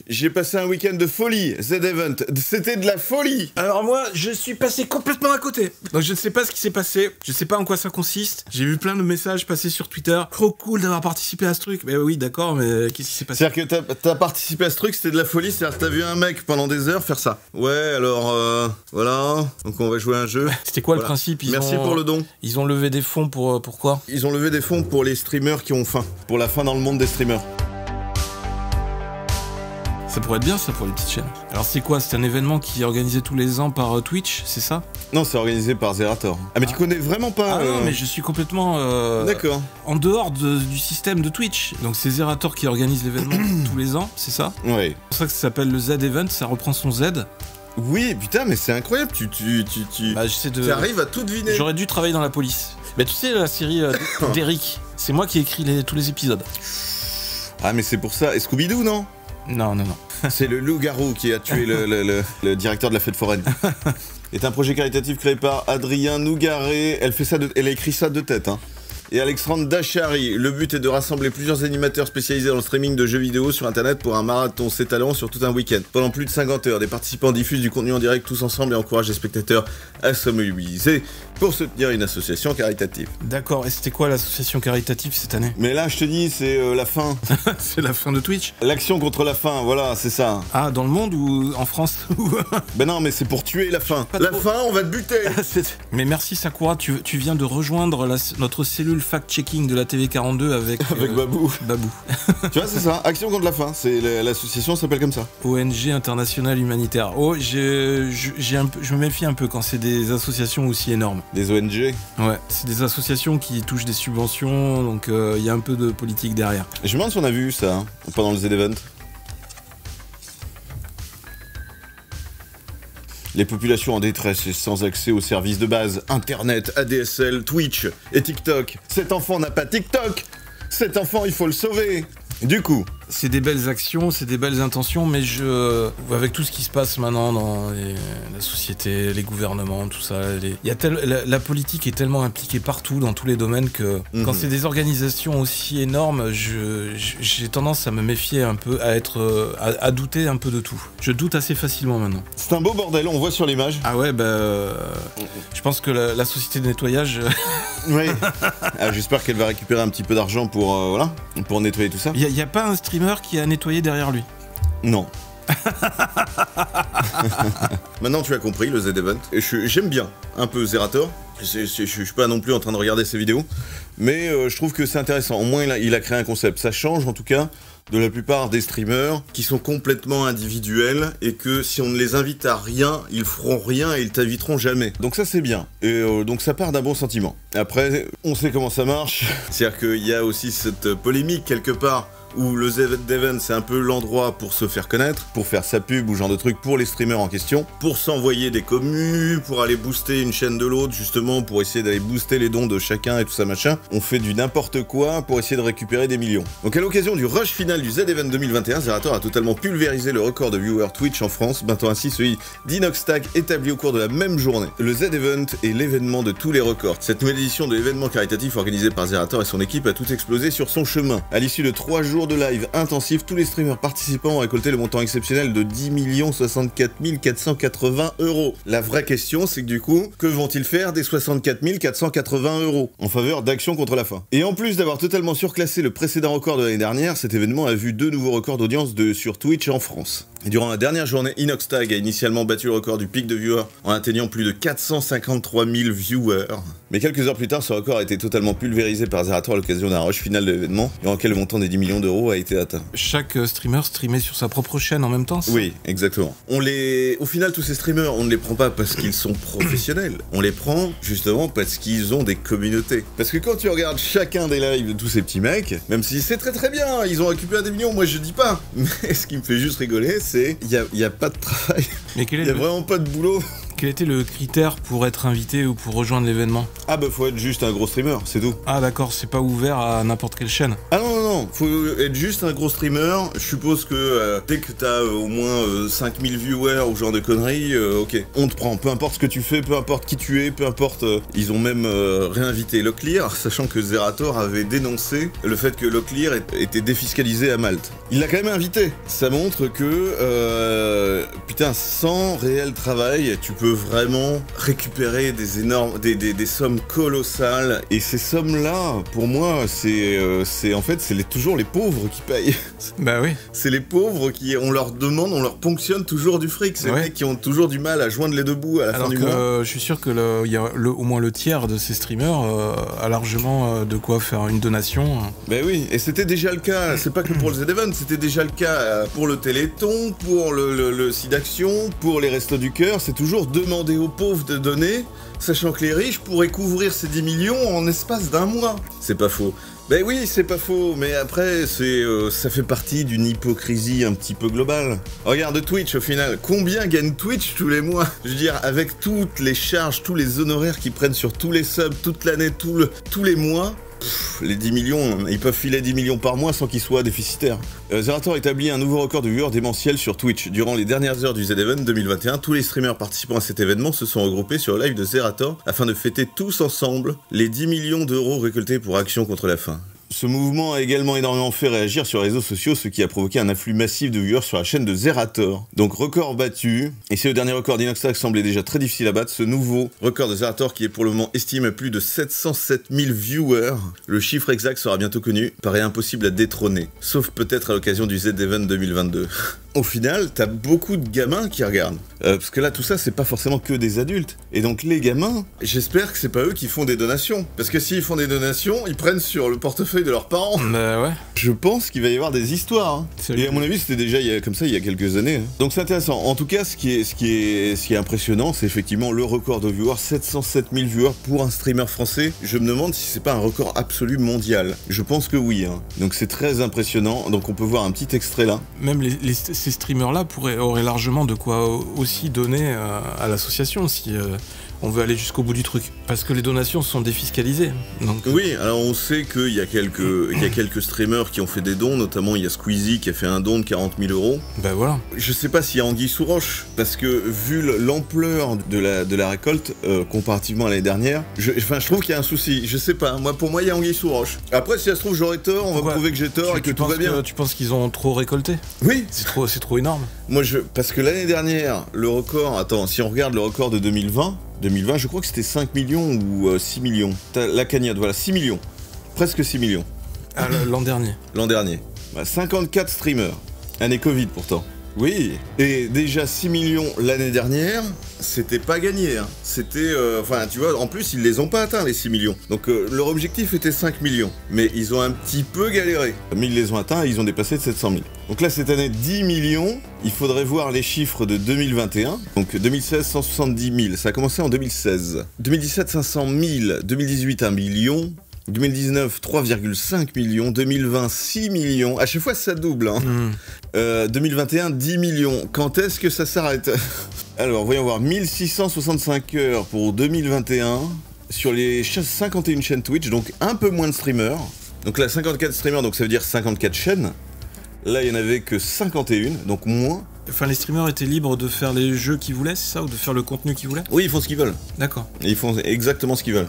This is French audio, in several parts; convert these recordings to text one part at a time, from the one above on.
J'ai passé un week-end de folie, Z-Event, c'était de la folie. Alors moi, je suis passé complètement à côté. Donc je ne sais pas ce qui s'est passé, je sais pas en quoi ça consiste. J'ai vu plein de messages passer sur Twitter. Trop cool d'avoir participé à ce truc. Mais oui, d'accord, mais qu'est-ce qui s'est passé? C'est-à-dire que t'as participé à ce truc, c'était de la folie, c'est-à-dire que t'as vu un mec pendant des heures faire ça. Ouais, alors voilà, donc on va jouer à un jeu. C'était quoi Voilà. le principe? Merci pour le don. Ils ont levé des fonds pour quoi? Ils ont levé des fonds pour les streamers qui ont faim, pour la faim dans le monde des streamers. Ça pourrait être bien ça pour les petites chaînes. Alors c'est quoi? C'est un événement qui est organisé tous les ans par Twitch, c'est ça? Non, c'est organisé par Zerator. Ah mais tu connais vraiment pas... Ah non, mais je suis complètement D'accord. en dehors du système de Twitch. Donc c'est Zerator qui organise l'événement tous les ans, c'est ça? Ouais. C'est pour ça que ça s'appelle le Z-Event, ça reprend son Z. Oui, putain, mais c'est incroyable, Bah, j'essaie de... arrives à tout deviner. J'aurais dû travailler dans la police. Mais tu sais, la série d'Eric, c'est moi qui ai écrit tous les épisodes. Ah mais c'est pour ça. Et Scooby-Doo, non? Non. C'est le loup-garou qui a tué le directeur de la fête foraine. C'est un projet caritatif créé par Adrien Nougaret. Elle a écrit ça de tête, hein. Et Alexandre Dachary. Le but est de rassembler plusieurs animateurs spécialisés dans le streaming de jeux vidéo sur internet pour un marathon s'étalant sur tout un week-end. Pendant plus de 50 heures, des participants diffusent du contenu en direct tous ensemble et encouragent les spectateurs à se mobiliser pour soutenir une association caritative. D'accord, et c'était quoi l'association caritative cette année? Mais là, je te dis, c'est la fin. C'est la fin de Twitch? L'action contre la faim, voilà, c'est ça. Ah, dans le monde ou en France? Ben non, mais c'est pour tuer la faim. La faim, on va te buter. Mais merci Sakura, tu viens de rejoindre notre cellule fact-checking de la TV42 avec Babou. Babou. Tu vois, c'est ça, Action contre la faim, l'association s'appelle comme ça. ONG internationale humanitaire. Oh, je me méfie un peu quand c'est des associations aussi énormes. Des ONG? Ouais, c'est des associations qui touchent des subventions, donc il y a un peu de politique derrière. Je me demande si on a vu ça hein, pendant le Z-Event. Les populations en détresse et sans accès aux services de base, Internet, ADSL, Twitch et TikTok. Cet enfant n'a pas TikTok! Cet enfant, il faut le sauver! Du coup... C'est des belles actions, c'est des belles intentions, mais avec tout ce qui se passe maintenant dans la société, les gouvernements, tout ça, la politique est tellement impliquée partout, dans tous les domaines, que quand c'est des organisations aussi énormes, j'ai tendance à me méfier un peu, à douter un peu de tout. Je doute assez facilement maintenant. C'est un beau bordel, on voit sur l'image. Ah ouais, je pense que la société de nettoyage... Oui. J'espère qu'elle va récupérer un petit peu d'argent pour nettoyer tout ça. Il y a pas un streamer qui a nettoyé derrière lui? Non. Maintenant tu as compris le Z-Event. J'aime bien un peu Zerator. Je suis pas non plus en train de regarder ses vidéos, mais je trouve que c'est intéressant. Au moins il a créé un concept. Ça change en tout cas de la plupart des streamers qui sont complètement individuels et que si on ne les invite à rien, ils feront rien et ils t'inviteront jamais. Donc ça c'est bien. Et donc ça part d'un bon sentiment. Après, on sait comment ça marche. C'est-à-dire qu'il y a aussi cette polémique quelque part où le Z-Event c'est un peu l'endroit pour se faire connaître, pour faire sa pub ou genre de trucs pour les streamers en question, pour s'envoyer des commus, pour aller booster une chaîne de l'autre justement, pour essayer d'aller booster les dons de chacun et tout ça machin. On fait du n'importe quoi pour essayer de récupérer des millions. Donc à l'occasion du rush final du Z-Event 2021, Zerator a totalement pulvérisé le record de viewers Twitch en France, battant ainsi celui d'Inoxtag établi au cours de la même journée. Le Z-Event est l'événement de tous les records. Cette nouvelle édition de l'événement caritatif organisé par Zerator et son équipe a tout explosé sur son chemin. À l'issue de 3 jours de live intensif, tous les streamers participants ont récolté le montant exceptionnel de 10 64 480 €. La vraie question, c'est que du coup, que vont-ils faire des 64 480 € en faveur d'Action contre la faim? Et en plus d'avoir totalement surclassé le précédent record de l'année dernière, cet événement a vu 2 nouveaux records d'audience sur Twitch en France. Et durant la dernière journée, Inoxtag a initialement battu le record du pic de viewers en atteignant plus de 453 000 viewers. Mais quelques heures plus tard, ce record a été totalement pulvérisé par Zerator à l'occasion d'un rush final de l'événement, durant lequel le montant des 10 millions d'euros a été atteint. Chaque streamer streamait sur sa propre chaîne en même temps? Oui, exactement. Au final, tous ces streamers, on ne les prend pas parce qu'ils sont professionnels. On les prend justement parce qu'ils ont des communautés. Parce que quand tu regardes chacun des lives de tous ces petits mecs, même si c'est très très bien, ils ont récupéré des millions, moi je dis pas. Mais ce qui me fait juste rigoler, c'est il y a pas de travail. Mais il y a vraiment pas de boulot. Quel était le critère pour être invité ou pour rejoindre l'événement? Ah bah faut être juste un gros streamer, c'est tout. Ah d'accord, c'est pas ouvert à n'importe quelle chaîne. Ah non, Non, faut être juste un gros streamer. Je suppose que dès que t'as au moins 5000 viewers ou genre de conneries, ok, on te prend. Peu importe ce que tu fais, peu importe qui tu es, peu importe. Ils ont même réinvité Locklear, sachant que Zerator avait dénoncé le fait que Locklear était défiscalisé à Malte. Il l'a quand même invité. Ça montre que, putain, sans réel travail, tu peux vraiment récupérer des énormes, des sommes colossales. Et ces sommes-là, pour moi, c'est en fait, c'est toujours les pauvres qui payent. Bah oui. C'est les pauvres qui, on leur demande, on leur ponctionne toujours du fric. C'est les mecs qui ont toujours du mal à joindre les deux bouts à la fin du mois. Je suis sûr que il y a au moins le tiers de ces streamers a largement de quoi faire une donation. Ben oui, et c'était déjà le cas. C'est pas que pour le Z-Event, c'était déjà le cas pour le Téléthon, pour le site d'action, pour les Restos du Cœur. C'est toujours demander aux pauvres de donner, sachant que les riches pourraient couvrir ces 10 millions en espace d'un mois. C'est pas faux. Ben oui, c'est pas faux, mais après, ça fait partie d'une hypocrisie un petit peu globale. Regarde Twitch, au final, combien gagne Twitch tous les mois? Je veux dire, avec toutes les charges, tous les honoraires qu'ils prennent sur tous les subs, toute l'année, tous les mois, les 10 millions, ils peuvent filer 10 millions par mois sans qu'ils soient déficitaires. Zerator établit un nouveau record de viewers démentiel sur Twitch. Durant les dernières heures du Z-Event 2021, tous les streamers participant à cet événement se sont regroupés sur le live de Zerator afin de fêter tous ensemble les 10 millions d'euros récoltés pour Action contre la faim. Ce mouvement a également énormément fait réagir sur les réseaux sociaux, ce qui a provoqué un afflux massif de viewers sur la chaîne de Zerator. Donc record battu, et si le dernier record d'Inoxtag semblait déjà très difficile à battre, ce nouveau record de Zerator qui est pour le moment estimé à plus de 707 000 viewers, le chiffre exact sera bientôt connu, paraît impossible à détrôner, sauf peut-être à l'occasion du Z-Event 2022. Au final, t'as beaucoup de gamins qui regardent. Parce que là, tout ça, c'est pas forcément que des adultes. Et donc, les gamins, j'espère que c'est pas eux qui font des donations. Parce que s'ils font des donations, ils prennent sur le portefeuille de leurs parents. Bah ouais. Je pense qu'il va y avoir des histoires. Hein. Et à mon avis, c'était déjà comme ça il y a quelques années. Hein. Donc c'est intéressant. En tout cas, ce qui est impressionnant, c'est effectivement le record de viewers. 707 000 viewers pour un streamer français. Je me demande si c'est pas un record absolu mondial. Je pense que oui. Hein. Donc c'est très impressionnant. Donc on peut voir un petit extrait là. Même ces streamers-là auraient largement de quoi aussi donner à l'association si on veut aller jusqu'au bout du truc. Parce que les donations sont défiscalisées. Donc... Oui, alors on sait qu'il y a quelques streamers qui ont fait des dons, notamment il y a Squeezie qui a fait un don de 40 000 euros. Ben voilà. Je sais pas s'il y a anguille sous roche, parce que vu l'ampleur de la récolte, comparativement à l'année dernière, je trouve qu'il y a un souci. Je sais pas, pour moi il y a anguille sous roche. Après si ça se trouve j'aurais tort, on va prouver que j'ai tort et que tout va bien. Tu penses qu'ils ont trop récolté? Oui. C'est trop énorme. Parce que l'année dernière, le record, attends, si on regarde le record de 2020, je crois que c'était 5 millions ou 6 millions. T'as la cagnotte, voilà, 6 millions. Presque 6 millions. Ah, l'an dernier. L'an dernier. 54 streamers. Année Covid pourtant. Oui, et déjà 6 millions l'année dernière, c'était pas gagné. Hein. C'était, tu vois, en plus, ils les ont pas atteints, les 6 millions. Donc, leur objectif était 5 millions. Mais ils ont un petit peu galéré. Mais ils les ont atteints et ils ont dépassé de 700 000. Donc là, cette année, 10 millions. Il faudrait voir les chiffres de 2021. Donc, 2016, 170 000. Ça a commencé en 2016. 2017, 500 000. 2018, 1 million. 2019, 3,5 millions. 2020, 6 millions. À chaque fois, ça double. Hein. 2021, 10 millions. Quand est-ce que ça s'arrête? Alors, voyons voir. 1665 heures pour 2021. Sur les 51 chaînes Twitch, donc un peu moins de streamers. Donc là, 54 streamers, donc ça veut dire 54 chaînes. Là, il n'y en avait que 51, donc moins. Enfin, les streamers étaient libres de faire les jeux qu'ils voulaient, c'est ça? Ou de faire le contenu qu'ils voulaient? Oui, ils font ce qu'ils veulent. D'accord. Ils font exactement ce qu'ils veulent.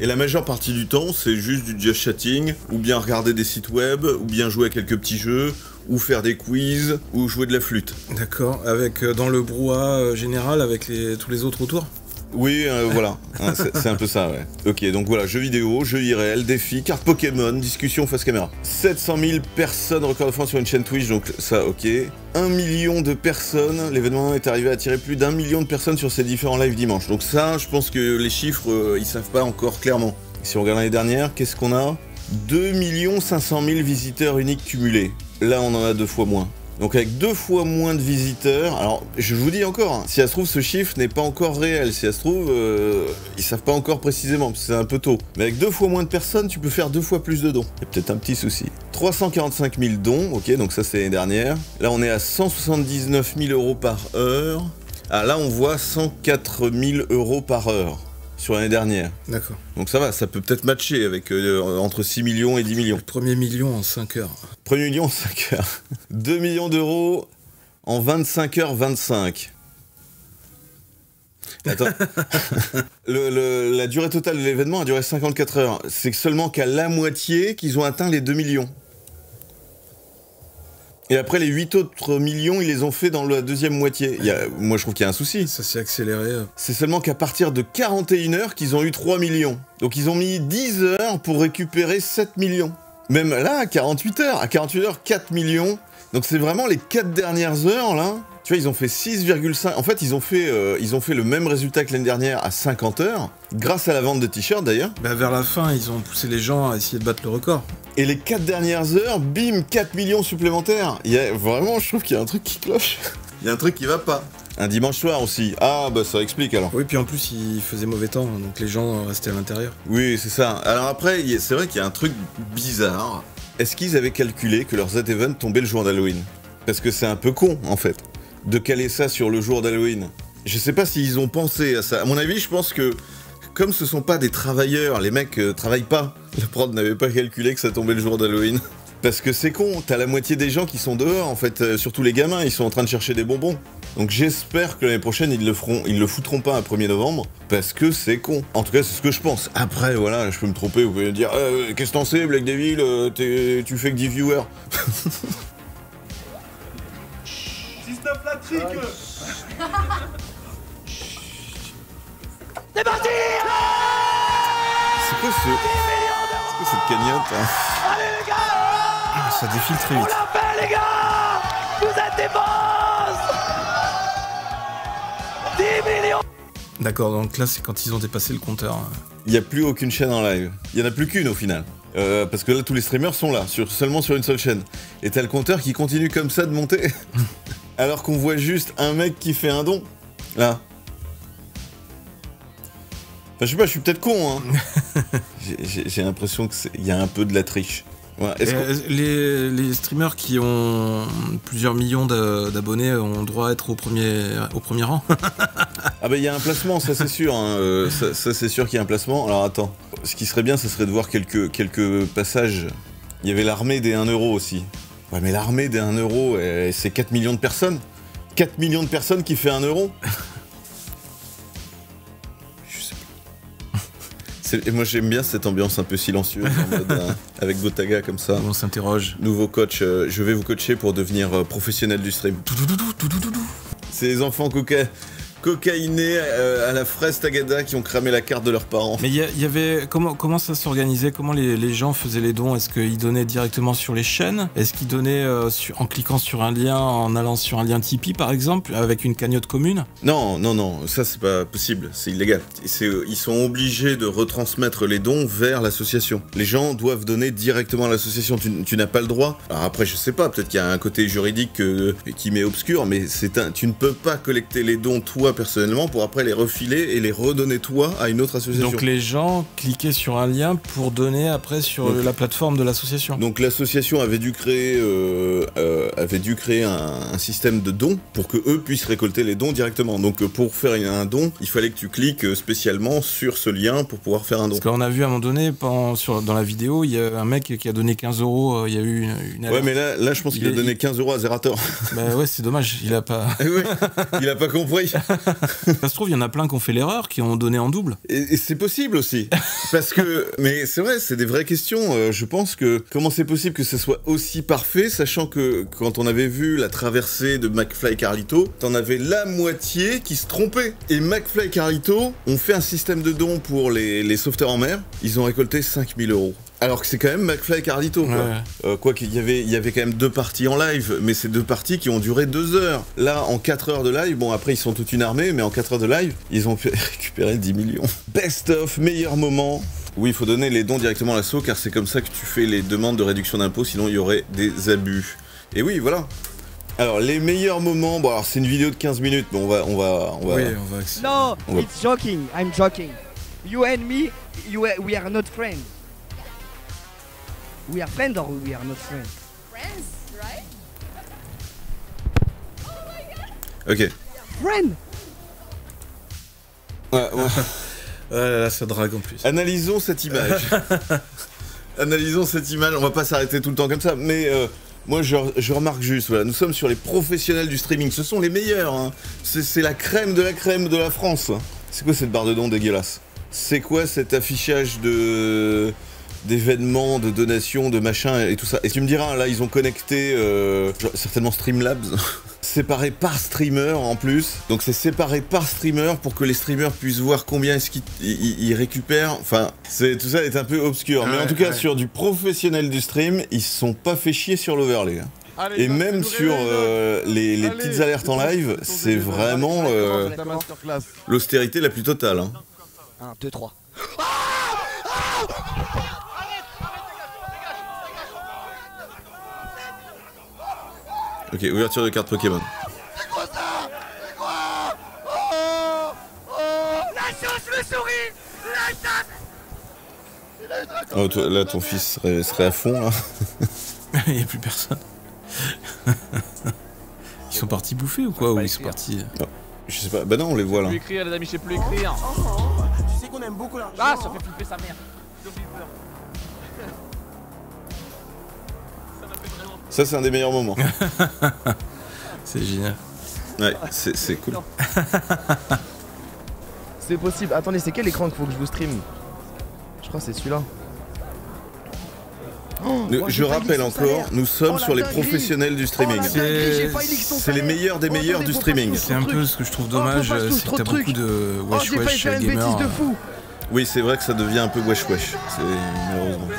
Et la majeure partie du temps, c'est juste du just chatting, ou bien regarder des sites web, ou bien jouer à quelques petits jeux, ou faire des quiz, ou jouer de la flûte. D'accord, avec dans le brouhaha général, avec tous les autres autour? Oui, voilà, c'est un peu ça, ouais. Ok, donc voilà, jeux vidéo, jeux IRL, défis, cartes Pokémon, discussion face caméra. 700 000 personnes, record de France sur une chaîne Twitch, donc ça, ok. 1 million de personnes, l'événement est arrivé à attirer plus d'1 million de personnes sur ces différents lives dimanche. Donc ça, je pense que les chiffres, ils savent pas encore clairement. Si on regarde l'année dernière, qu'est-ce qu'on a? 2 500 000 visiteurs uniques cumulés. Là, on en a 2 fois moins. Donc avec 2 fois moins de visiteurs, alors je vous dis encore, hein, si ça se trouve ce chiffre n'est pas encore réel, si ça se trouve, ils savent pas encore précisément, parce que c'est un peu tôt. Mais avec 2 fois moins de personnes, tu peux faire 2 fois plus de dons. Il y a peut-être un petit souci. 345 000 dons, ok, donc ça c'est l'année dernière. Là on est à 179 000 euros par heure. Ah là on voit 104 000 euros par heure. sur l'année dernière. D'accord. Donc ça va, ça peut peut-être matcher avec entre 6 millions et 10 millions. Premier million en 5 heures. Premier million en 5 heures. 2 millions d'euros en 25h25. Attends. La durée totale de l'événement a duré 54 heures. C'est seulement qu'à la moitié qu'ils ont atteint les 2 millions. Et après, les 8 autres millions, ils les ont fait dans la deuxième moitié. Moi, je trouve qu'il y a un souci. Ça s'est accéléré. C'est seulement qu'à partir de 41 heures qu'ils ont eu 3 millions. Donc, ils ont mis 10 heures pour récupérer 7 millions. Même là, à 48 heures. À 48 heures, 4 millions. Donc, c'est vraiment les 4 dernières heures, là. Tu vois, ils ont fait 6,5... En fait, ils ont fait le même résultat que l'année dernière à 50 heures. Grâce à la vente de t-shirts, d'ailleurs. Bah, vers la fin, ils ont poussé les gens à essayer de battre le record. Et les 4 dernières heures, bim, 4 millions supplémentaires. Vraiment, je trouve qu'il y a un truc qui cloche. Il y a un truc qui va pas. Un dimanche soir aussi. Ah, bah ça explique alors. Oui, puis en plus, il faisait mauvais temps, donc les gens restaient à l'intérieur. Oui, c'est ça. Alors après, c'est vrai qu'il y a un truc bizarre. Est-ce qu'ils avaient calculé que leur Z-Event tombait le jour d'Halloween? Parce que c'est un peu con, en fait, de caler ça sur le jour d'Halloween. Je sais pas s'ils ont pensé à ça. À mon avis, je pense que, comme ce sont pas des travailleurs, les mecs travaillent pas. La prod n'avait pas calculé que ça tombait le jour d'Halloween. Parce que c'est con, t'as la moitié des gens qui sont dehors, en fait, surtout les gamins, ils sont en train de chercher des bonbons. Donc j'espère que l'année prochaine, ils le foutront pas un 1er novembre, parce que c'est con. En tout cas, c'est ce que je pense. Après, voilà, je peux me tromper, vous pouvez me dire « Qu'est-ce que t'en sais, Black Devil, tu fais que 10 viewers ?» Système la trique. C'est parti. C'est quoi cette cagnotte, hein? Allez les gars, Ça défile très on vite. l'a fait les gars. Vous êtes des boss. 10 millions. D'accord, donc là, c'est quand ils ont dépassé le compteur. Il n'y a plus aucune chaîne en live. Il y en a plus qu'une au final. Parce que là, tous les streamers sont là, seulement sur une seule chaîne. Et t'as le compteur qui continue comme ça de monter. Alors qu'on voit juste un mec qui fait un don. Là. Enfin, je sais pas, je suis peut-être con, hein. J'ai l'impression qu'il y a un peu de la triche. Voilà. Les streamers qui ont plusieurs millions d'abonnés ont droit à être au premier rang. Ah bah il y a un placement, ça c'est sûr, hein. Ça c'est sûr qu'il y a un placement. Alors attends, ce qui serait bien, ce serait de voir quelques passages. Il y avait l'armée des 1 euro aussi. Ouais mais l'armée des 1 euro, c'est 4 millions de personnes. 4 millions de personnes qui fait 1 euro. Je sais pas. Et moi j'aime bien cette ambiance un peu silencieuse, en mode, avec Gotaga comme ça. On s'interroge. Nouveau coach, je vais vous coacher pour devenir professionnel du stream. C'est les enfants cocaïnés à la fraise Tagada qui ont cramé la carte de leurs parents. Mais il y avait comment ça s'organisait? Comment les gens faisaient les dons? Est-ce qu'ils donnaient directement sur les chaînes? Est-ce qu'ils donnaient en cliquant sur un lien, en allant sur un lien Tipeee par exemple, avec une cagnotte commune? Non, ça c'est pas possible, c'est illégal. Ils sont obligés de retransmettre les dons vers l'association. Les gens doivent donner directement à l'association, tu n'as pas le droit. Alors après je sais pas, peut-être qu'il y a un côté juridique qui m'est obscur, mais tu ne peux pas collecter les dons toi personnellement pour après les refiler et les redonner toi à une autre association. Donc les gens cliquaient sur un lien pour donner après sur la plateforme de l'association. Donc l'association avait dû créer un système de dons pour que eux puissent récolter les dons directement. Donc pour faire un don, il fallait que tu cliques spécialement sur ce lien pour pouvoir faire un don. Parce qu'on a vu à un moment donné, dans la vidéo, il y a un mec qui a donné 15 euros, il y a eu une alerte. Ouais mais là je pense qu'il a donné 15 euros à Zerator. Bah ouais, c'est dommage, il a pas... Ouais, il a pas compris. Ça se trouve, il y en a plein qui ont fait l'erreur, qui ont donné en double. Et c'est possible aussi. Parce que... Mais c'est vrai, c'est des vraies questions. Je pense que... Comment c'est possible que ce soit aussi parfait, sachant que quand on avait vu la traversée de McFly et Carlito, t'en avais la moitié qui se trompait. Et McFly et Carlito ont fait un système de dons pour les sauveteurs en mer. Ils ont récolté 5000 euros. Alors que c'est quand même McFly et Carlito, quoi. Ouais. Quoi qu'il y avait quand même 2 parties en live, mais c'est 2 parties qui ont duré 2 heures. Là, en 4 heures de live, bon après ils sont toute une armée, mais en 4 heures de live, ils ont récupéré 10 millions. Best of, meilleur moment. Oui, il faut donner les dons directement à l'asso, car c'est comme ça que tu fais les demandes de réduction d'impôts, sinon il y aurait des abus. Et oui, voilà. Alors, les meilleurs moments, bon alors c'est une vidéo de 15 minutes, mais on va... Oui, on va... No, it's joking. I'm joking. You and me, we are not friends. We are friends or we are not friends? Friends, right? Ok. Friend. Ouais. Là, ça drague en plus. Analysons cette image. Analysons cette image, on va pas s'arrêter tout le temps comme ça, mais moi je remarque juste, voilà, nous sommes sur les professionnels du streaming, ce sont les meilleurs, hein. C'est la crème de la France. C'est quoi cette barre de dons dégueulasse? C'est quoi cet affichage d'événements, de donations, de machin et tout ça? Et tu me diras, là ils ont connecté certainement Streamlabs, séparé par streamer en plus. Donc c'est séparé par streamer pour que les streamers puissent voir combien est-ce qu'ils récupèrent. Enfin, tout ça est un peu obscur. Mais en tout cas, sur du professionnel du stream, ils se sont pas fait chier sur l'overlay. Allez, Et même sur les petites alertes en live, c'est vraiment l'austérité la plus totale. Hein. 1, 2, 3. Ok, ouverture de carte Pokémon. C'est quoi ça? C'est quoi? Oh, lâche le souris. Lâche. Oh, toi, là, ton fils serait à fond, là. Il n'y a plus personne. Ils sont partis bouffer ou quoi? Ou ils sont partis... Non, je sais pas. Bah non, on les voit, là. Je peux plus écrire, les amis, je sais plus écrire. Tu sais qu'on aime beaucoup l'argent. Ah, ça fait flipper sa mère. Ça, c'est un des meilleurs moments. C'est génial. Ouais, c'est cool. C'est possible. Attendez, c'est quel écran qu'il faut que je vous stream? Je crois que c'est celui-là. Je rappelle encore, nous sommes sur les professionnels du streaming. C'est les meilleurs des meilleurs du streaming. C'est un peu ce que je trouve dommage, c'est que t'as beaucoup de wesh wesh gamers. Oui, c'est vrai que ça devient un peu wesh wesh. C'est malheureusement.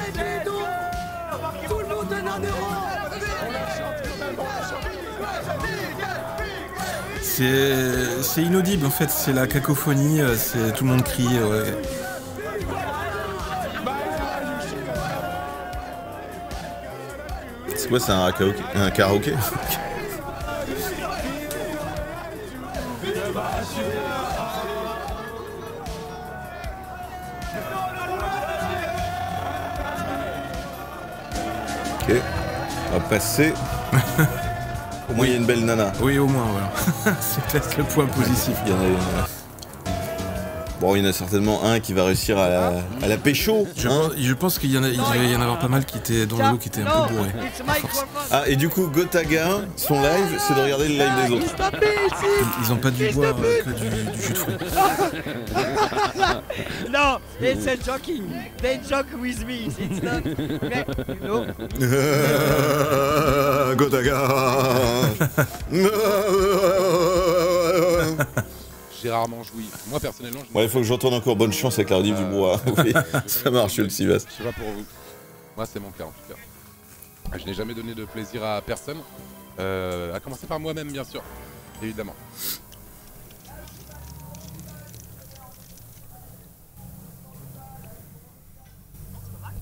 C'est inaudible en fait, c'est la cacophonie, c'est tout le monde crie. Ouais. C'est quoi, c'est un karaoké? Ok, on va passer. Au moins il y a une belle nana. Oui, au moins, voilà. C'est peut-être le point positif. Il y en a... Bon, il y en a certainement un qui va réussir à la pécho. Je pense qu'il y en a, il va y en avoir pas mal qui étaient dans le lot qui étaient un peu bourrés. Ah, et du coup, Gotaga, son live, c'est de regarder le live des autres. Ils ont pas dû boire que du jus de fruits. No, it's a joking. They joke with me. It's not. No. Gotaga. J'ai rarement joui. Moi personnellement, Ouais, il faut que je retourne encore. Bonne chance avec la rediff du bois. Oui, ça marche le Sivas. Je sais pas pour vous. Moi, c'est mon cas en tout cas. Je n'ai jamais donné de plaisir à personne. À commencer par moi-même, bien sûr. Évidemment.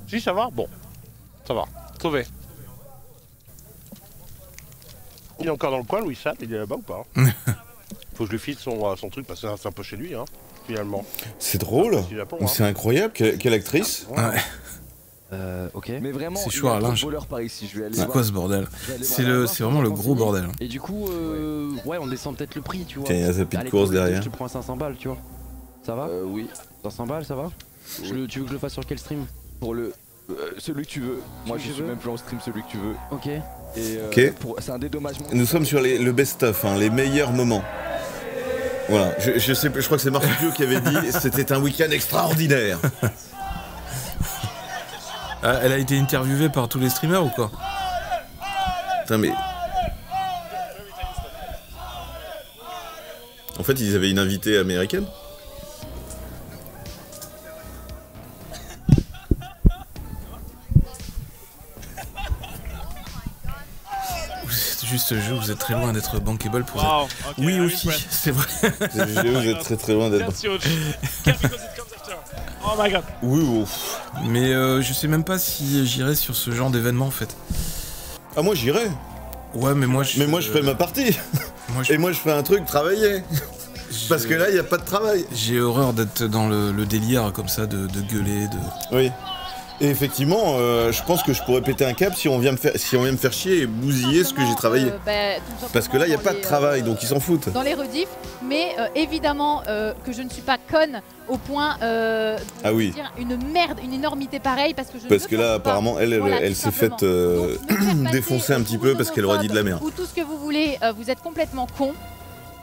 Si, ça va? Bon. Ça va. Sauvé. Il est encore dans le coin, Louis Chat, il est là-bas ou pas? Faut que je lui file son truc parce que c'est un peu chez lui, hein, finalement. C'est drôle. C'est incroyable. Quelle actrice. Ouais. Ok. Mais vraiment, c'est chaud à linge. Par ici. Je vais aller c'est quoi ce bordel? C'est vraiment le gros bordel. Et du coup, ouais, on descend peut-être le prix, tu vois. Tiens, il y a sa petite course derrière. Je te prends 500 balles, tu vois. Ça va? Oui. 500 balles, ça va? Oui. Tu veux que je le fasse sur quel stream? Pour le... celui que tu veux. Moi, je suis même plus en stream celui que tu veux. Ok. Et ok. C'est un dédommagement. Nous sommes sur le best-of, hein, les meilleurs moments. Voilà, je crois que c'est Marsupio qui avait dit c'était un week-end extraordinaire. Elle a été interviewée par tous les streamers ou quoi? Putain, mais... En fait, ils avaient une invitée américaine. Juste jeu, vous êtes très loin d'être bankable pour ça. Okay, oui aussi, c'est vrai. Vous êtes très loin d'être. Oh my god. Oui, ouf. Mais je sais même pas si j'irai sur ce genre d'événement en fait. Ah moi j'irai. Ouais mais moi je. Mais moi je ferai ma partie. Et moi je ferai un truc travailler. Parce que là il y a pas de travail. J'ai horreur d'être dans le délire comme ça, de gueuler, de. Oui. Et effectivement, je pense que je pourrais péter un câble si on vient me faire chier et bousiller ce que j'ai travaillé. Parce que là, il n'y a pas de travail, donc ils s'en foutent. Dans les rediffs, mais évidemment que je ne suis pas conne au point de dire une merde, une énormité pareille, parce que là, apparemment, elle s'est faite défoncer un petit peu parce qu'elle redit de la merde. Ou tout ce que vous voulez, vous êtes complètement con.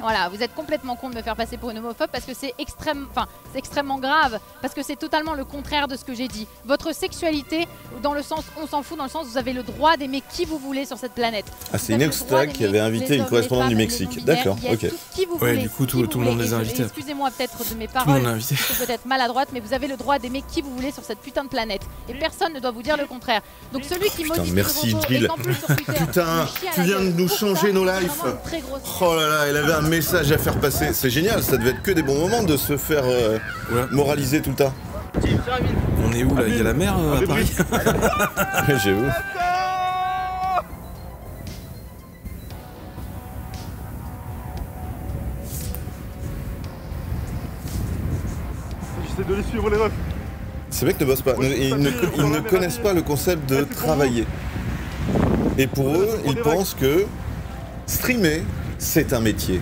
Voilà, vous êtes complètement con de me faire passer pour une homophobe parce que c'est extrêmement grave, parce que c'est totalement le contraire de ce que j'ai dit. Votre sexualité, dans le sens, on s'en fout, dans le sens vous avez le droit d'aimer qui vous voulez sur cette planète. Ah, c'est Inoxtag qui avait invité une correspondante du Mexique. D'accord, ok. Ouais, du coup, tout le monde les a invités. Excusez-moi peut-être de mes paroles, je suis peut-être maladroite, mais vous avez le droit d'aimer qui vous voulez sur cette putain de planète. Et personne ne doit vous dire le contraire. Donc celui qui modifie merci Jill. Putain, tu viens de nous changer nos lives. Oh là là, elle avait un message à faire passer. C'est génial, ça devait être que des bons moments de se faire moraliser tout le temps. On est où là? Il y a la mer à Paris. J'ai où? J'essaie de les suivre les refs. Ces mecs ne bossent pas, ils ne connaissent pas le concept de travailler. Et pour eux, ils pensent que streamer, c'est un métier.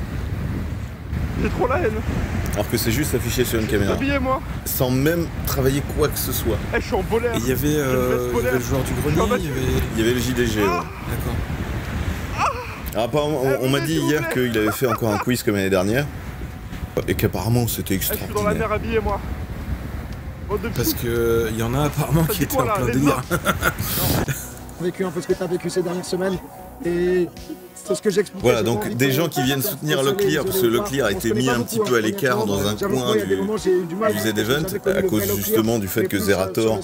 J'ai trop la haine. Alors que c'est juste affiché sur une caméra. Habillez-moi. Sans même travailler quoi que ce soit. Je suis en bolaire. Il y avait le joueur du grenier, il y avait le JDG. D'accord. Alors apparemment, on m'a dit hier qu'il avait fait encore un quiz comme l'année dernière. Et qu'apparemment c'était extraordinaire. Je suis dans la mer, habillez-moi. Parce que il y en a apparemment qui étaient en plein délire. Vécu un peu ce que tu as vécu ces dernières semaines et c'est ce que j'explique. Voilà, donc des gens qui viennent soutenir Leclerc, parce que Leclerc a été mis un petit peu à l'écart dans un coin du Z-Event à cause justement du fait que Zerator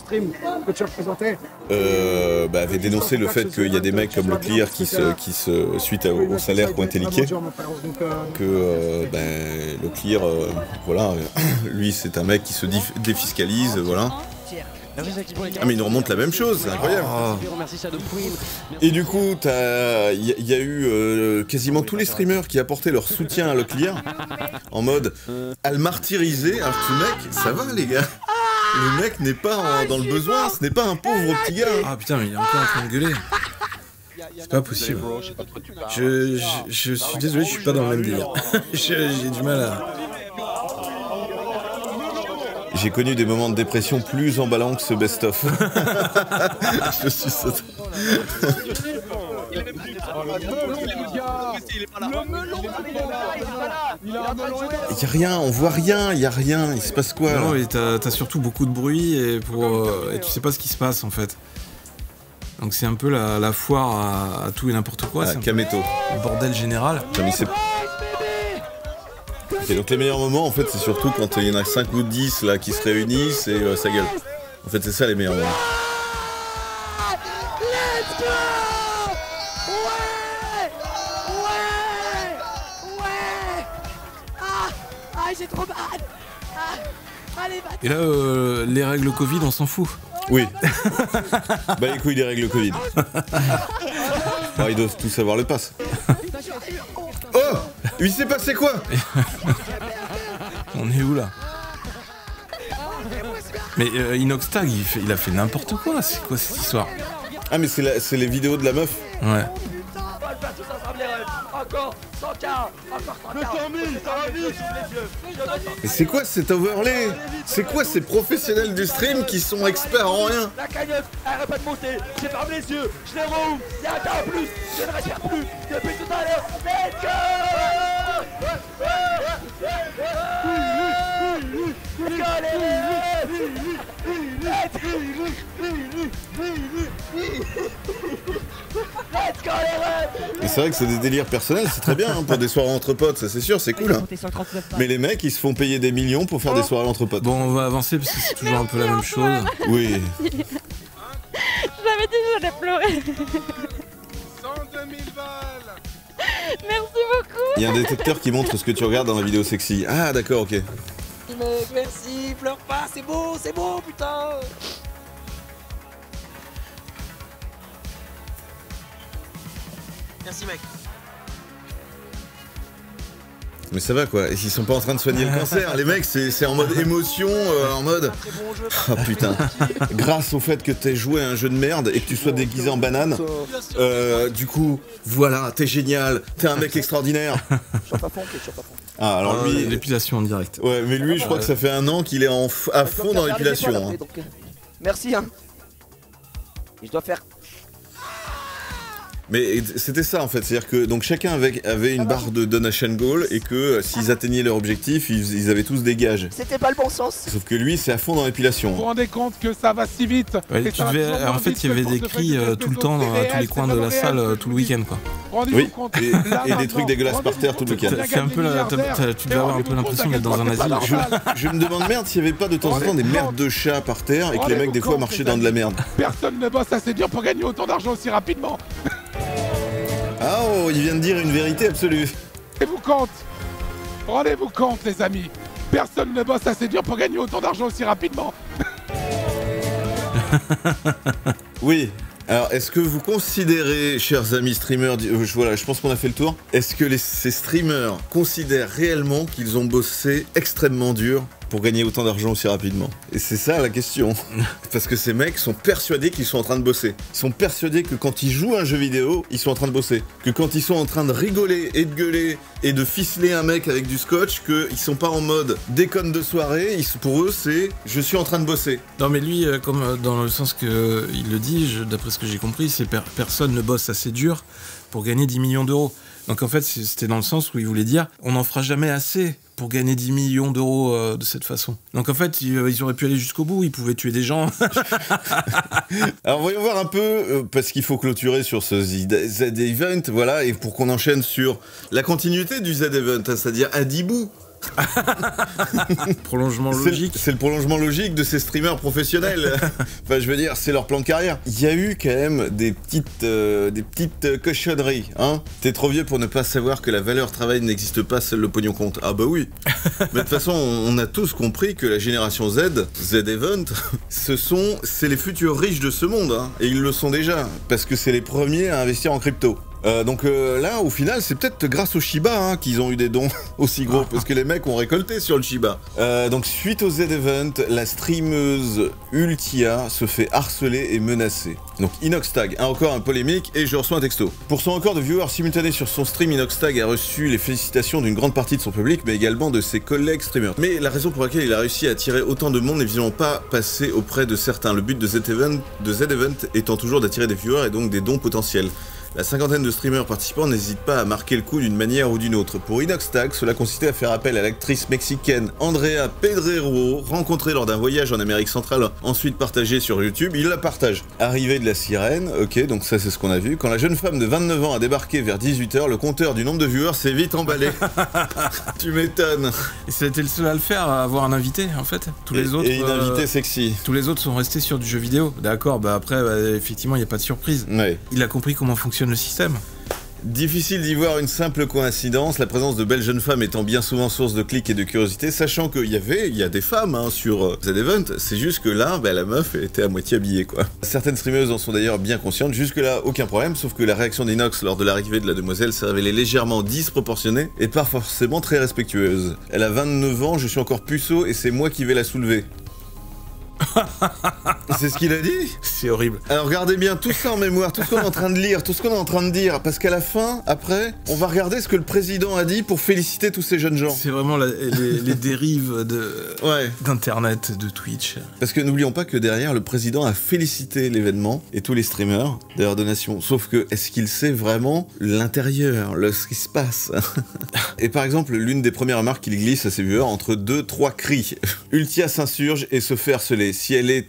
avait dénoncé le fait qu'il y a des mecs comme Leclerc qui suite au salaire qui ont été liqués, que Leclerc, voilà, lui c'est un mec qui se défiscalise, voilà. Ah mais il nous remonte la même chose, c'est incroyable. Et du coup, il y a eu quasiment tous les streamers qui apportaient leur soutien à Leclerc en mode à le martyriser. Alors que ce mec, ça va les gars. Le mec n'est pas dans le besoin, ce n'est pas un pauvre petit gars. Ah putain, mais il est encore en train de gueuler. C'est pas possible. Je suis désolé, je suis pas dans le même délire. J'ai du mal à... J'ai connu des moments de dépression plus emballants que ce best-of. Je suis sauté. Il y a rien, on voit rien, il y a rien, il se passe quoi? Non, et t'as surtout beaucoup de bruit et tu sais pas ce qui se passe en fait. Donc c'est un peu la foire à tout et n'importe quoi. C'est Kameto. Un bordel général. Et donc les meilleurs moments en fait c'est surtout quand il y en a 5 ou 10 là qui se réunissent et ça gueule. En fait c'est ça les meilleurs moments. Let's go! Ouais! Ah, j'ai trop mal! Allez, va! Et là les règles Covid on s'en fout. Oui. Bah les couilles des règles Covid. Ils doivent tous savoir le pass. Oh! Il s'est passé quoi? On est où là? Mais Inoxtag il a fait n'importe quoi, c'est quoi cette histoire? Ah mais c'est les vidéos de la meuf? Ouais. Encore 100K, encore 100K. Ça va vite. Et c'est quoi cet overlay? C'est quoi ces professionnels du stream qui sont experts en rien? La cagnotte, arrête pas de monter. J'ai fermé les yeux, je les rouvre. Y'a un tas en plus, je ne respire plus depuis tout à l'heure. Let's go! Let's go les refs! Et c'est vrai que c'est des délires personnels, c'est très bien hein, pour des soirées entre potes, ça c'est sûr, c'est cool. Hein. Mais les mecs ils se font payer des millions pour faire des soirées entre potes. Bon, on va avancer parce que c'est toujours un peu la même chose. Oui. J'avais dit que j'allais pleurer. 102 000 balles. Merci beaucoup. Il y a un détecteur qui montre ce que tu regardes dans la vidéo sexy. Ah d'accord, ok. Mec, merci, pleure pas, c'est beau, putain! Merci mec. Mais ça va quoi, ils sont pas en train de soigner le cancer, les mecs c'est en mode émotion, en mode... Oh putain, grâce au fait que t'aies joué à un jeu de merde et que tu sois déguisé en banane, du coup, voilà, t'es génial, t'es un mec extraordinaire. Ah alors lui... L'épilation en direct. Ouais mais lui je crois que ça fait 1 an qu'il est à fond dans l'épilation. Hein. Merci hein. Et je dois faire... Mais c'était ça en fait, c'est-à-dire que donc chacun avait une barre de donation goal et que s'ils atteignaient leur objectif, ils avaient tous des gages. C'était pas le bon sens. Sauf que lui, c'est à fond dans l'épilation. Vous vous rendez compte que ça va si vite? Ouais, en fait, il y avait des cris tout le temps dans tous les coins de la salle tout le week-end quoi. Oui, et des trucs dégueulasses par terre tout le week-end. Tu devais avoir un peu l'impression d'être dans un asile. Je me demande merde s'il n'y avait pas de temps en temps des merdes de chats par terre et que les mecs des fois marchaient dans de la merde. Personne ne bosse assez dur pour gagner autant d'argent aussi rapidement. Ah oh, il vient de dire une vérité absolue. Rendez-vous compte. Rendez-vous compte les amis. Personne ne bosse assez dur pour gagner autant d'argent aussi rapidement. Oui. Alors, est-ce que vous considérez, chers amis streamers, voilà, je pense qu'on a fait le tour, est-ce que ces streamers considèrent réellement qu'ils ont bossé extrêmement dur pour gagner autant d'argent aussi rapidement? Et c'est ça la question. Parce que ces mecs sont persuadés qu'ils sont en train de bosser. Ils sont persuadés que quand ils jouent à un jeu vidéo, ils sont en train de bosser. Que quand ils sont en train de rigoler et de gueuler et de ficeler un mec avec du scotch, qu'ils sont pas en mode déconne de soirée, pour eux c'est je suis en train de bosser. Non mais lui, comme dans le sens que il le dit, d'après ce que j'ai compris, c'est personne ne bosse assez dur pour gagner 10 millions d'euros. Donc en fait, c'était dans le sens où il voulait dire on n'en fera jamais assez pour gagner 10 millions d'euros de cette façon. Donc en fait, ils auraient pu aller jusqu'au bout, ils pouvaient tuer des gens. Alors voyons voir un peu, parce qu'il faut clôturer sur ce Z-Event, voilà, et pour qu'on enchaîne sur la continuité du Z-Event, c'est-à-dire Adibou. Prolongement logique. C'est le prolongement logique de ces streamers professionnels. Enfin, je veux dire, c'est leur plan de carrière. Il y a eu quand même des petites cochonneries, hein. T'es trop vieux pour ne pas savoir que la valeur travail n'existe pas, seul le pognon compte. Ah bah oui. Mais de toute façon, on a tous compris que la génération Z, Z-Event, c'est les futurs riches de ce monde, hein. Et ils le sont déjà, parce que c'est les premiers à investir en crypto. Donc là, au final, c'est peut-être grâce au Shiba hein, qu'ils ont eu des dons aussi gros, parce que les mecs ont récolté sur le Shiba. Donc suite au Z-Event, la streameuse Ultia se fait harceler et menacer. Donc Inoxtag a encore un polémique et je reçois un texto. Pour son record de viewers simultanés sur son stream, Inoxtag a reçu les félicitations d'une grande partie de son public, mais également de ses collègues streamers. Mais la raison pour laquelle il a réussi à attirer autant de monde n'est visiblement pas passé auprès de certains. Le but de Z-Event étant toujours d'attirer des viewers et donc des dons potentiels. La cinquantaine de streamers participants n'hésitent pas à marquer le coup d'une manière ou d'une autre. Pour Inoxtag, cela consistait à faire appel à l'actrice mexicaine Andrea Pedrero, rencontrée lors d'un voyage en Amérique centrale, ensuite partagée sur YouTube. Il la partage. Arrivée de la sirène, ok, donc ça c'est ce qu'on a vu. Quand la jeune femme de 29 ans a débarqué vers 18h, le compteur du nombre de viewers s'est vite emballé. Tu m'étonnes. Et c'était le seul à le faire, à avoir un invité en fait. Tous les autres. Et une invitée sexy. Tous les autres sont restés sur du jeu vidéo. D'accord, bah après, effectivement, il n'y a pas de surprise. Ouais. Il a compris comment fonctionne le système. Difficile d'y voir une simple coïncidence, la présence de belles jeunes femmes étant bien souvent source de clics et de curiosité, sachant qu'il y a des femmes hein, sur Z-Event, c'est juste que là, la meuf était à moitié habillée quoi. Certaines streameuses en sont d'ailleurs bien conscientes, jusque là aucun problème, sauf que la réaction d'Inox lors de l'arrivée de la demoiselle s'est révélée légèrement disproportionnée et pas forcément très respectueuse. Elle a 29 ans, je suis encore puceau et c'est moi qui vais la soulever. C'est ce qu'il a dit. C'est horrible. Alors regardez bien tout ça en mémoire, tout ce qu'on est en train de lire, tout ce qu'on est en train de dire, parce qu'à la fin, après, on va regarder ce que le président a dit pour féliciter tous ces jeunes gens. C'est vraiment les dérives d'internet, de Twitch. Parce que n'oublions pas que derrière, le président a félicité l'événement et tous les streamers de leur donation. Sauf que, est-ce qu'il sait vraiment l'intérieur, ce qui se passe? Et par exemple, l'une des premières remarques qu'il glisse à ses viewers entre 2-3 cris. Ultia s'insurge et se fait harceler. Si elle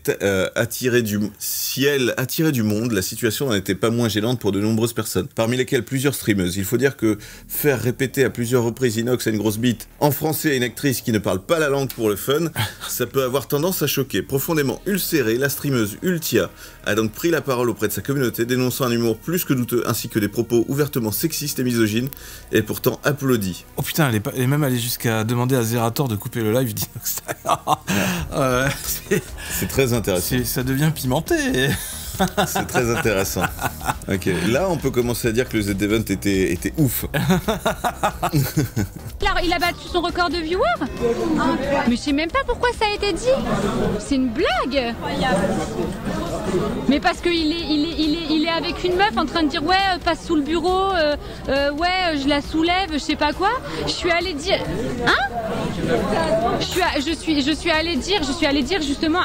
attirait du monde, la situation n'en était pas moins gênante pour de nombreuses personnes, parmi lesquelles plusieurs streameuses. Il faut dire que faire répéter à plusieurs reprises Inox a une grosse bite en français à une actrice qui ne parle pas la langue pour le fun, ça peut avoir tendance à choquer. Profondément ulcérée, la streameuse Ultia a donc pris la parole auprès de sa communauté, dénonçant un humour plus que douteux ainsi que des propos ouvertement sexistes et misogynes, et pourtant applaudi. Oh putain, elle est même allée jusqu'à demander à Zerator de couper le live d'Inox. C'est très intéressant. Ça devient pimenté. C'est très intéressant. Ok, là on peut commencer à dire que le Z-Event était ouf. La il a battu son record de viewers. Mais je sais même pas pourquoi ça a été dit. C'est une blague. Mais parce qu'il est avec une meuf en train de dire ouais, passe sous le bureau, ouais, je la soulève, je sais pas quoi. Je suis allée dire, hein? Je suis allée dire justement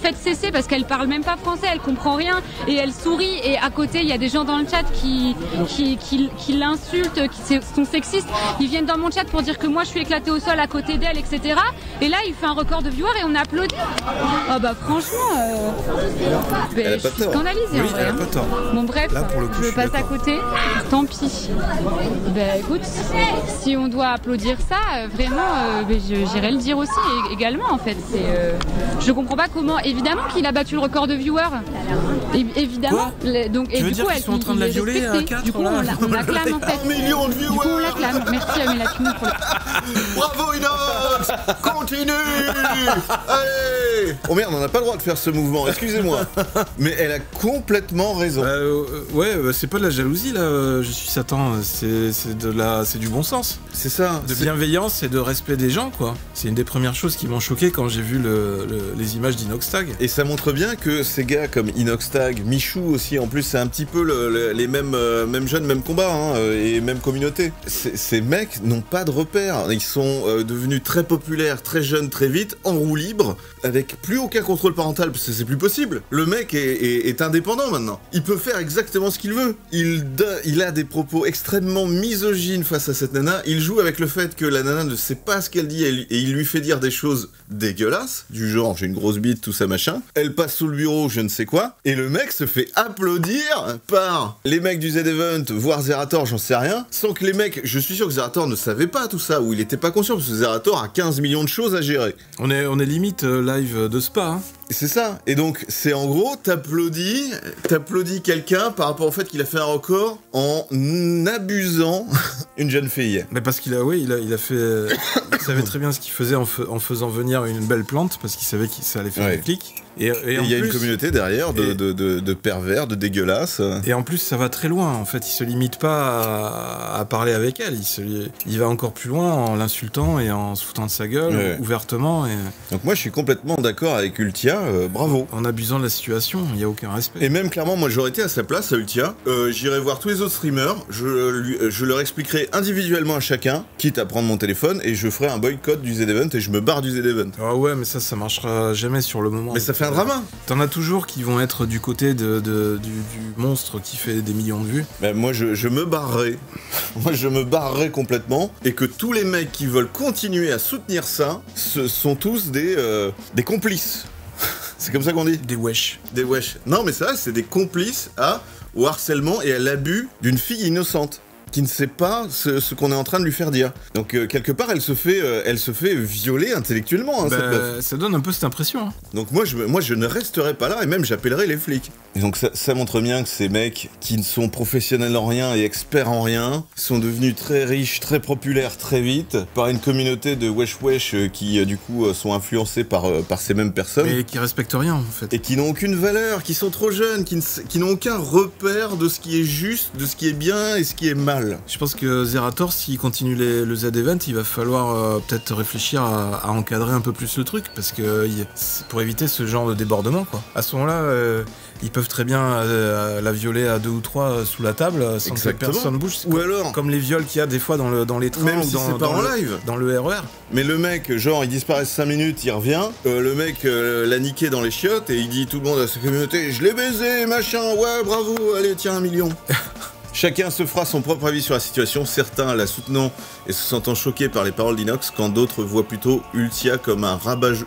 faites cesser parce qu'elle parle même pas français, elle comprend rien et elle sourit et à côté il y a des gens dans le chat qui l'insultent, qui sont sexistes. Ils viennent dans mon chat pour dire que moi je suis éclatée au sol à côté d'elle, etc. Et là il fait un record de viewers et on applaudit. Oh bah franchement, je suis scandalisée. Oui, en vrai, elle a pas tort. Bon bref, là, pour le coup, je passe à côté. Tant pis. Ben écoute, si on doit applaudir ça, vraiment, j'irai le dire aussi également en fait. Je comprends pas comment. Évidemment qu'il a battu le record de viewers. Évidemment. Donc tu veux dire qu'ils sont en train de la violer à 4 Du coup, on l'acclame en fait. 1 million de viewers. Du coup, on l'acclame. Merci Amela Tunou pour Bravo Inox. Continue. Allez. Oh merde, on n'a pas le droit de faire ce mouvement, excusez-moi. Mais elle a complètement raison. Ouais, c'est pas de la jalousie là, je suis Satan, c'est du bon sens. C'est ça. De bienveillance et de respect des gens, quoi. C'est une des premières choses qui m'ont choqué quand j'ai vu les images d'Inoxtag. Et ça montre bien que ces gars comme Inoxtag, Michou aussi, en plus c'est un petit peu les mêmes jeunes, même combat, hein, et même communauté. Ces mecs n'ont pas de repères. Ils sont devenus très populaires, très jeunes, très vite, en roue libre, avec plus aucun contrôle parental, parce que c'est plus possible. Le mec est indépendant maintenant. Il peut faire exactement ce qu'il veut. Il a des propos extrêmement misogynes face à cette nana. Il joue avec le fait que la nana ne sait pas ce qu'elle dit et il lui fait dire des choses dégueulasses, du genre j'ai une grosse bite, tout ça machin. Elle passe sous le bureau, je ne sais quoi, et le mec se fait applaudir par les mecs du Z-Event, voire Zerator, j'en sais rien, sans que les mecs, je suis sûr que Zerator ne savait pas tout ça, ou il était pas conscient, parce que Zerator a 15 millions de choses à gérer. On est limite live de spa, hein. C'est ça, et donc c'est en gros, t'applaudis quelqu'un par rapport au fait qu'il a fait un record en abusant une jeune fille. Mais parce qu'il a fait, il savait très bien ce qu'il faisait en faisant venir une belle plante, parce qu'il savait que ça allait faire des clics. Et il y a une communauté derrière de pervers, de dégueulasses. Et en plus, ça va très loin. En fait, il se limite pas à parler avec elle. Il va encore plus loin en l'insultant et en se foutant de sa gueule ouvertement. Donc moi, je suis complètement d'accord avec Ultia. Bravo. En abusant de la situation, il n'y a aucun respect. Et même clairement, moi, j'aurais été à sa place, à Ultia. J'irais voir tous les autres streamers. Je leur expliquerai individuellement à chacun, quitte à prendre mon téléphone, et je ferai un boycott du Z-Event et je me barre du Z-Event. Ah ouais, mais ça marchera jamais sur le moment. Mais ça fait un drama. T'en as toujours qui vont être du côté du monstre qui fait des millions de vues. Ben moi je me barrerai. Moi je me barrerai complètement. Et que tous les mecs qui veulent continuer à soutenir ça, ce sont tous des complices. C'est comme ça qu'on dit. Des wesh. Des wesh. Non mais ça c'est des complices au harcèlement et à l'abus d'une fille innocente qui ne sait pas ce qu'on est en train de lui faire dire. Donc quelque part elle se fait violer intellectuellement, hein, cette meuf. Ça donne un peu cette impression. Hein. Donc moi je ne resterai pas là et même j'appellerai les flics. Et donc ça montre bien que ces mecs qui ne sont professionnels en rien et experts en rien sont devenus très riches, très populaires très vite par une communauté de wesh wesh qui du coup sont influencés par ces mêmes personnes. Mais qui respectent rien en fait. Et qui n'ont aucune valeur, qui sont trop jeunes, qui n'ont aucun repère de ce qui est juste, de ce qui est bien et ce qui est mal. Je pense que Zerator, s'il continue le Z-Event, il va falloir peut-être réfléchir à encadrer un peu plus le truc, parce que pour éviter ce genre de débordement, quoi. À ce moment-là, ils peuvent très bien la violer à 2 ou 3 sous la table sans que personne bouge. Ou alors comme les viols qu'il y a des fois dans les trains même ou si c'est pas en live, dans le RER. Mais le mec, genre, il disparaît 5 minutes, il revient. Le mec l'a niqué dans les chiottes et il dit tout le monde à sa communauté: je l'ai baisé, machin, ouais, bravo, allez, tiens, 1 million. Chacun se fera son propre avis sur la situation, certains la soutenant et se sentant choqués par les paroles d'Inox, quand d'autres voient plutôt Ultia comme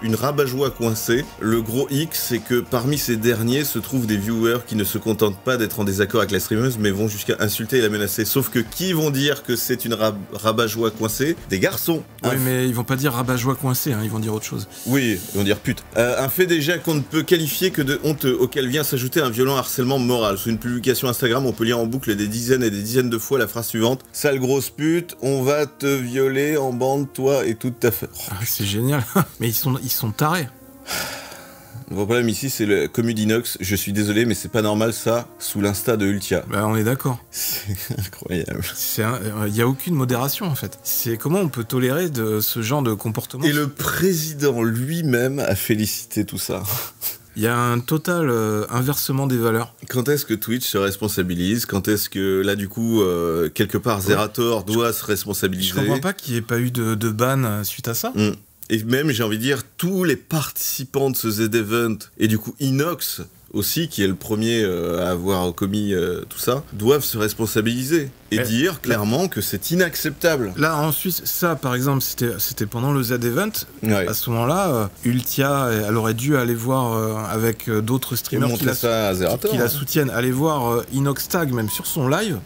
une rabat-joie coincée. Le gros X, c'est que parmi ces derniers se trouvent des viewers qui ne se contentent pas d'être en désaccord avec la streameuse, mais vont jusqu'à insulter et la menacer. Sauf que qui vont dire que c'est une rabat-joie coincée? Des garçons. Oui, mais ils vont pas dire rabat-joie coincée, hein, ils vont dire autre chose. Oui, ils vont dire pute. Un fait déjà qu'on ne peut qualifier que de honteux, auquel vient s'ajouter un violent harcèlement moral. Sous une publication Instagram, on peut lire en boucle des dizaines et des dizaines de fois la phrase suivante: sale grosse pute, on va te violer en bande, toi et toute ta famille. Ah, c'est génial. Mais ils sont tarés. Mon problème ici, c'est le commu d'Inox. Je suis désolé, mais c'est pas normal ça sous l'insta de Ultia. Bah, on est d'accord. C'est incroyable. Il y a aucune modération en fait. C'est comment on peut tolérer de ce genre de comportement. Et le président lui-même a félicité tout ça. Il y a un total inversement des valeurs. Quand est-ce que Twitch se responsabilise? Quand est-ce que, là, du coup, quelque part, Zerator doit se responsabiliser? Je comprends pas qu'il n'y ait pas eu de ban suite à ça. Et même, j'ai envie de dire, tous les participants de ce Z-Event, et du coup, Inox aussi, qui est le premier à avoir commis tout ça, doivent se responsabiliser. Et dire clairement que c'est inacceptable. Là, en Suisse, ça, par exemple, c'était pendant le Z-Event. Ouais. À ce moment-là, Ultia, elle aurait dû aller voir avec d'autres streamers qui la soutiennent, aller voir Inoxtag, même sur son live,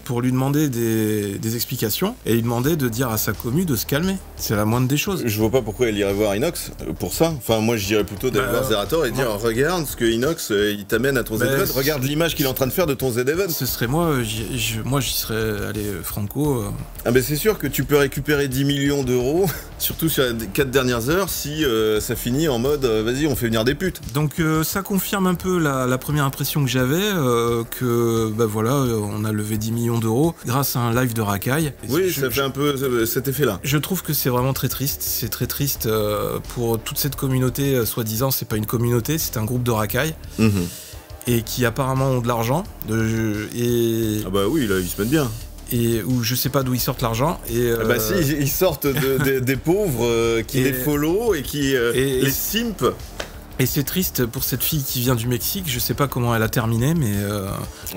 pour lui demander des explications, et lui demander de dire à sa commu de se calmer. C'est la moindre des choses. Je vois pas pourquoi elle irait voir Inox pour ça. Enfin, moi, je dirais plutôt d'aller voir Zerator et dire regarde ce que Inox, il t'amène à ton Z-Event. Regarde l'image qu'il est en train de faire de ton Z-Event. Ce serait moi, j'y serais allé franco. Ah ben c'est sûr que tu peux récupérer 10 millions d'euros, surtout sur les 4 dernières heures, si ça finit en mode vas-y, on fait venir des putes. Donc ça confirme un peu la première impression que j'avais, que bah voilà, on a levé 10 millions d'euros grâce à un live de racaille. Oui, ça fait un peu cet effet-là. Je trouve que c'est vraiment très triste. C'est très triste pour toute cette communauté, soi-disant, c'est pas une communauté, c'est un groupe de racaille. Et qui apparemment ont de l'argent. Ah bah oui, là, ils se mettent bien. Et où je sais pas d'où ils sortent l'argent. Ah bah si, ils sortent des pauvres qui les follow et qui les simp. Et c'est triste pour cette fille qui vient du Mexique. Je sais pas comment elle a terminé, mais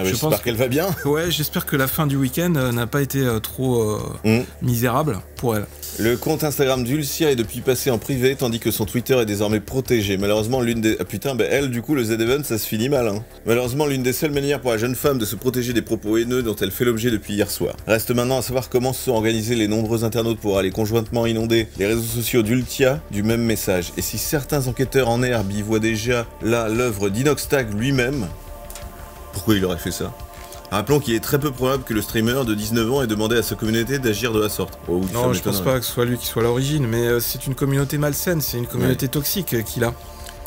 j'espère qu'elle va bien. Ouais, j'espère que la fin du week-end n'a pas été trop misérable pour elle. Le compte Instagram d'Ultia est depuis passé en privé, tandis que son Twitter est désormais protégé. Malheureusement, l'une des... Ah putain, bah elle, du coup, le Z-Event, ça se finit mal, hein. Malheureusement, l'une des seules manières pour la jeune femme de se protéger des propos haineux dont elle fait l'objet depuis hier soir. Reste maintenant à savoir comment se sont organisés les nombreux internautes pour aller conjointement inonder les réseaux sociaux d'Ultia du même message. Et si certains enquêteurs en herbe y voient déjà là l'œuvre d'Inoxtag lui-même, pourquoi il aurait fait ça? Rappelons qu'il est très peu probable que le streamer de 19 ans ait demandé à sa communauté d'agir de la sorte. Non, je pense pas que ce soit lui qui soit à l'origine, mais c'est une communauté malsaine, c'est une communauté toxique qu'il a.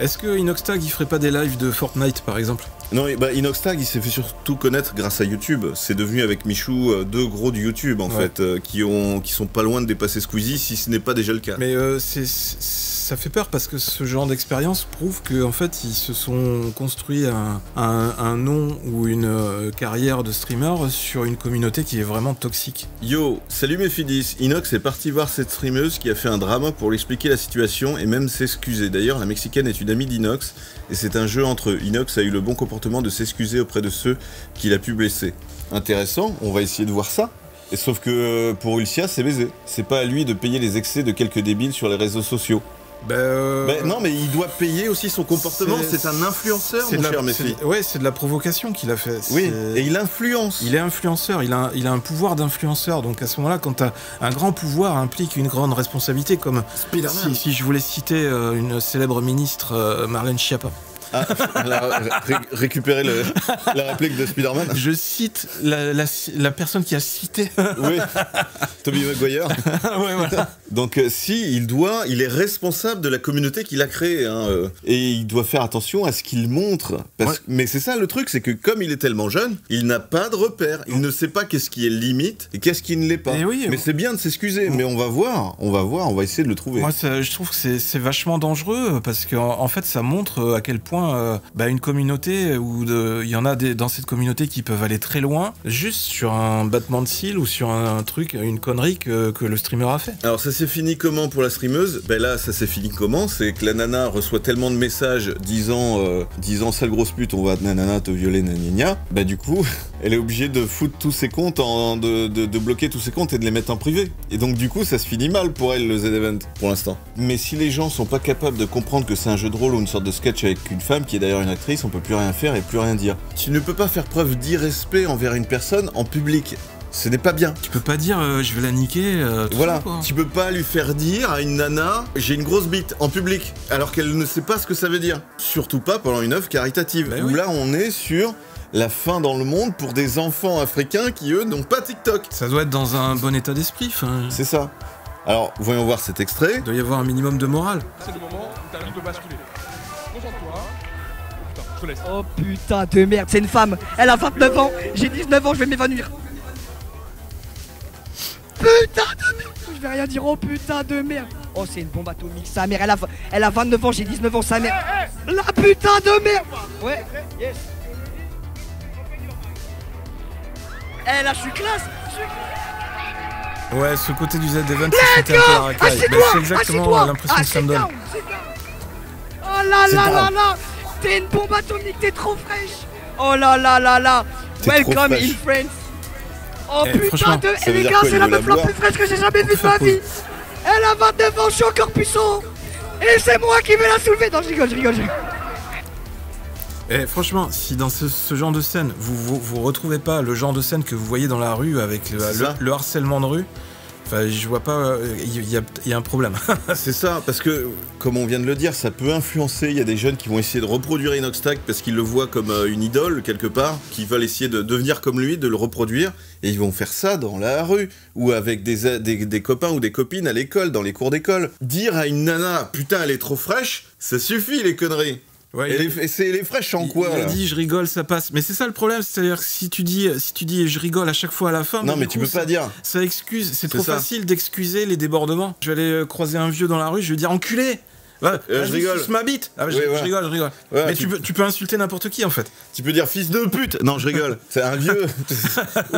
Est-ce que Inoxtag il ferait pas des lives de Fortnite par exemple? Non, bah Inoxtag il s'est fait surtout connaître grâce à YouTube. C'est devenu avec Michou deux gros de YouTube en fait, qui sont pas loin de dépasser Squeezie si ce n'est pas déjà le cas. Mais ça fait peur parce que ce genre d'expérience prouve qu'en fait ils se sont construits un nom ou une carrière de streamer sur une communauté qui est vraiment toxique. Yo, salut mes fidis, Inox est parti voir cette streameuse qui a fait un drama pour lui expliquer la situation et même s'excuser. D'ailleurs la mexicaine est une amie d'Inox et c'est un jeu entre eux. Inox a eu le bon comportement de s'excuser auprès de ceux qu'il a pu blesser. Intéressant, on va essayer de voir ça. Et sauf que pour Ultia c'est baisé. C'est pas à lui de payer les excès de quelques débiles sur les réseaux sociaux. Non, mais il doit payer aussi son comportement. C'est un influenceur, mon cher Messi. Ouais, c'est de la provocation qu'il a fait. Oui, et il influence. Il est influenceur, il a un pouvoir d'influenceur. Donc à ce moment-là, quand t'as un grand pouvoir, implique une grande responsabilité. Comme si je voulais citer une célèbre ministre, Marlène Schiappa. Ah, récupérer la réplique de Spider-Man. Je cite la personne qui a cité. Oui, Tobey Maguire. Ouais, voilà. Donc il est responsable de la communauté qu'il a créée, hein, et il doit faire attention à ce qu'il montre. Mais c'est ça le truc, c'est que comme il est tellement jeune, il n'a pas de repère. Il ne sait pas qu'est-ce qui est limite et qu'est-ce qui ne l'est pas. Mais c'est bien de s'excuser, mais on va essayer de le trouver. Moi, je trouve que c'est vachement dangereux parce qu'en fait, ça montre à quel point une communauté où il y en a dans cette communauté qui peuvent aller très loin juste sur un battement de cils ou sur un truc, une connerie que le streamer a fait. Alors ça s'est fini comment pour la streameuse? Là ça s'est fini comment? C'est que la nana reçoit tellement de messages disant sale grosse pute, on va nanana te violer nanana. Du coup elle est obligée de foutre tous ses comptes, de bloquer tous ses comptes et de les mettre en privé. Et donc du coup ça se finit mal pour elle le Z-Event pour l'instant. Mais si les gens sont pas capables de comprendre que c'est un jeu de rôle ou une sorte de sketch avec une femme qui est d'ailleurs une actrice, on peut plus rien faire et plus rien dire. Tu ne peux pas faire preuve d'irrespect envers une personne en public. Ce n'est pas bien. Tu peux pas dire je vais la niquer. Voilà. Tu peux pas lui faire dire à une nana j'ai une grosse bite en public alors qu'elle ne sait pas ce que ça veut dire. Surtout pas pendant une œuvre caritative. Où là on est sur la fin dans le monde pour des enfants africains qui eux n'ont pas TikTok. Ça doit être dans un bon état d'esprit. C'est ça. Alors voyons voir cet extrait. Il doit y avoir un minimum de morale. C'est le moment où ta vie peut basculer. Concentre-toi. Putain, je te laisse. Oh putain de merde, c'est une femme. Elle a 29 ans. J'ai 19 ans, je vais m'évanouir. Putain de merde. Je vais rien dire. Oh putain de merde. Oh, c'est une bombe atomique, sa mère. Elle a 29 ans, j'ai 19 ans, sa mère. La putain de merde. Ouais, yes. Eh là, je suis classe. Ouais, ce côté du Z-Event, c'était un peu la racaille. Mais c'est exactement l'impression que ça me donne. Oh là là là là. T'es une bombe atomique, t'es trop fraîche. Oh là là là là. Welcome in France. Oh putain de... Eh les gars, c'est la meuf la plus fraîche que j'ai jamais vue de ma vie. Elle a 29 ans, je suis encore puissant. Et c'est moi qui vais la soulever. Non, je rigole. Et franchement, si dans ce genre de scène, vous retrouvez pas le genre de scène que vous voyez dans la rue avec le harcèlement de rue, enfin, je vois pas, il y a un problème. C'est ça, parce que, comme on vient de le dire, ça peut influencer. Il y a des jeunes qui vont essayer de reproduire Inoxtag parce qu'ils le voient comme une idole, quelque part, qui veulent essayer de devenir comme lui, de le reproduire, et ils vont faire ça dans la rue, ou avec des copains ou des copines à l'école, dans les cours d'école. Dire à une nana, putain, elle est trop fraîche, ça suffit, les conneries. Ouais, elle est fraîche en quoi? Il a dit je rigole, ça passe. Mais c'est ça le problème, c'est-à-dire que si tu dis je rigole à chaque fois à la fin. Non, mais tu peux pas dire. Ça excuse, c'est trop facile d'excuser les débordements. Je vais aller croiser un vieux dans la rue, je vais dire enculé. Ouais, je rigole. Ma bite. Ah, je rigole. Ouais, mais tu peux insulter n'importe qui en fait. Tu peux dire fils de pute. Non, je rigole. C'est un vieux.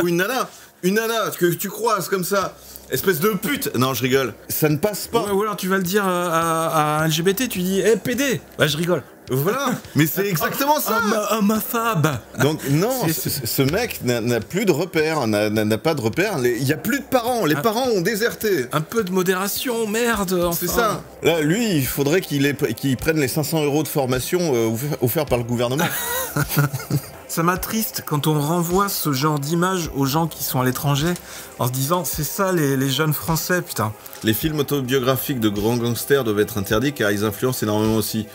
Ou une nana. Une nana que tu croises comme ça. Espèce de pute. Non, je rigole. Ça ne passe pas. Ouais, ou alors tu vas le dire à un LGBT, tu dis pd. Bah, je rigole. Voilà, mais c'est exactement ça. Ma fab. Donc non, ce mec n'a plus de repères, n'a pas de repères. Il y a plus de parents. Les parents ont déserté. Un peu de modération, merde. Enfin. C'est ça. Là, lui, il faudrait qu'il prenne les 500 € de formation offerts par le gouvernement. Ça m'attriste quand on renvoie ce genre d'image aux gens qui sont à l'étranger en se disant c'est ça les jeunes français, putain. Les films autobiographiques de grands gangsters doivent être interdits car ils influencent énormément aussi.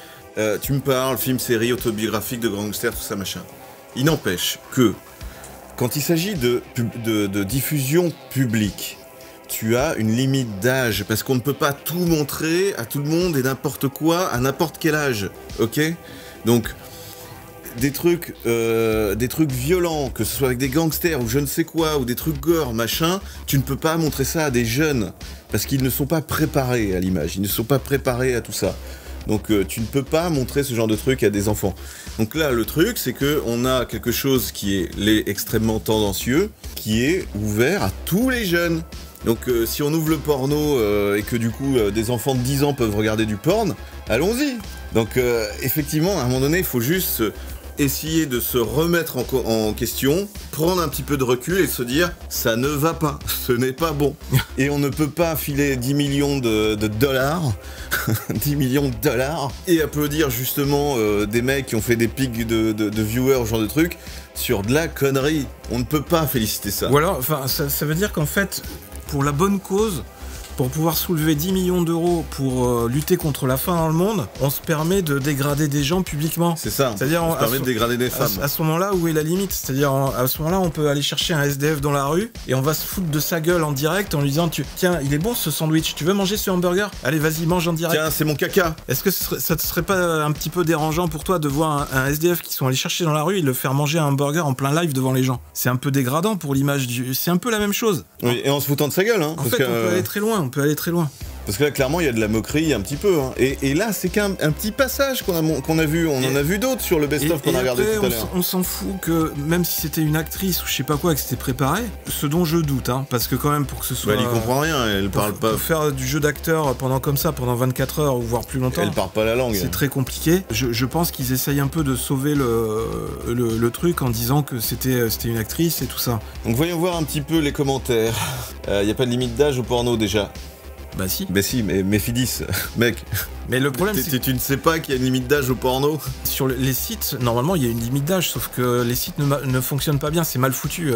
Tu me parles, film, série, autobiographique de gangsters, tout ça, machin. Il n'empêche que, quand il s'agit de diffusion publique, tu as une limite d'âge, parce qu'on ne peut pas tout montrer à tout le monde et n'importe quoi à n'importe quel âge, ok? Donc, des trucs violents, que ce soit avec des gangsters ou je ne sais quoi, ou des trucs gore, machin, tu ne peux pas montrer ça à des jeunes, parce qu'ils ne sont pas préparés à l'image, ils ne sont pas préparés à tout ça. Donc tu ne peux pas montrer ce genre de truc à des enfants. Donc là, le truc, c'est qu'on a quelque chose qui est extrêmement tendancieux, qui est ouvert à tous les jeunes. Donc si on ouvre le porno et que du coup des enfants de 10 ans peuvent regarder du porn, allons-y. Donc effectivement, à un moment donné, il faut juste essayer de se remettre en question, prendre un petit peu de recul et se dire ça ne va pas, ce n'est pas bon. Et on ne peut pas filer 10 millions de dollars 10 millions de dollars et applaudir justement des mecs qui ont fait des pics de viewers, ce genre de trucs, sur de la connerie. On ne peut pas féliciter ça. Ou alors, enfin, ça veut dire qu'en fait, pour la bonne cause, pour pouvoir soulever 10 millions d'euros pour lutter contre la faim dans le monde, on se permet de dégrader des gens publiquement. C'est ça, c'est-à-dire on se permet de dégrader des femmes. À ce moment-là, où est la limite? C'est-à-dire, à ce moment-là, on peut aller chercher un SDF dans la rue et on va se foutre de sa gueule en direct en lui disant tiens, il est bon ce sandwich, tu veux manger ce hamburger? Allez, vas-y, mange en direct. Tiens, c'est mon caca. Est-ce que ça te serait pas un petit peu dérangeant pour toi de voir un SDF qui sont allés chercher dans la rue et le faire manger un hamburger en plein live devant les gens? C'est un peu dégradant pour l'image c'est un peu la même chose. Oui, et en se foutant de sa gueule, hein. En fait, on peut aller très loin, Parce que là, clairement, il y a de la moquerie un petit peu. Hein. Et là, c'est qu'un petit passage qu'on a vu. On en a vu d'autres sur le best-of qu'on a regardé tout à l'heure. On s'en fout que, même si c'était une actrice ou je sais pas quoi, que c'était préparé, ce dont je doute, hein, parce que quand même, pour que ce soit... elle y comprend rien, elle parle pas... Pour faire du jeu d'acteur pendant 24 heures, ou voire plus longtemps... Elle parle pas la langue. C'est très compliqué. Je pense qu'ils essayent un peu de sauver le truc en disant que c'était une actrice et tout ça. Donc voyons voir un petit peu les commentaires. Y a pas de limite d'âge au porno, déjà. Bah si. Mais si, mais Méphidis, mec. Mais le problème, c'est que tu ne sais pas qu'il y a une limite d'âge au porno? Sur les sites, normalement, il y a une limite d'âge, sauf que les sites ne fonctionnent pas bien, c'est mal foutu.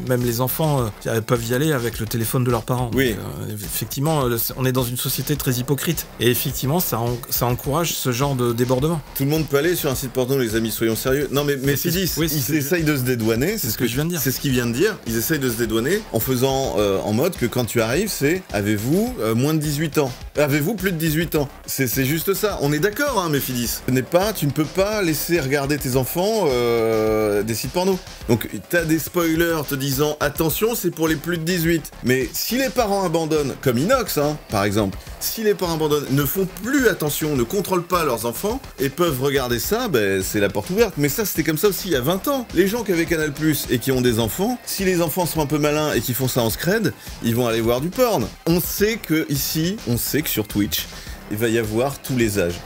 Même les enfants peuvent y aller avec le téléphone de leurs parents. Oui. Donc, effectivement, on est dans une société très hypocrite. Et effectivement, ça encourage ce genre de débordement. Tout le monde peut aller sur un site porno, les amis, soyons sérieux. Non, mais Méphidis, ils essayent de se dédouaner. C'est ce que je viens de dire. C'est ce qu'il vient de dire. Ils essayent de se dédouaner en faisant en mode que quand tu arrives, c'est avez-vous moins de 18 ans. Avez-vous plus de 18 ans? C'est juste ça. On est d'accord, hein, Méphidis. Tu ne peux pas laisser regarder tes enfants des sites porno. Donc, t'as des spoilers te disant « Attention, c'est pour les plus de 18 ». Mais si les parents abandonnent, comme Inox, hein, par exemple, si les parents abandonnent, ne font plus attention, ne contrôlent pas leurs enfants, et peuvent regarder ça, ben, c'est la porte ouverte. Mais ça, c'était comme ça aussi il y a 20 ans. Les gens qui avaient Canal+, et qui ont des enfants, si les enfants sont un peu malins et qui font ça en scred, ils vont aller voir du porn. On sait que ici, on sait que sur Twitch, il va y avoir tous les âges.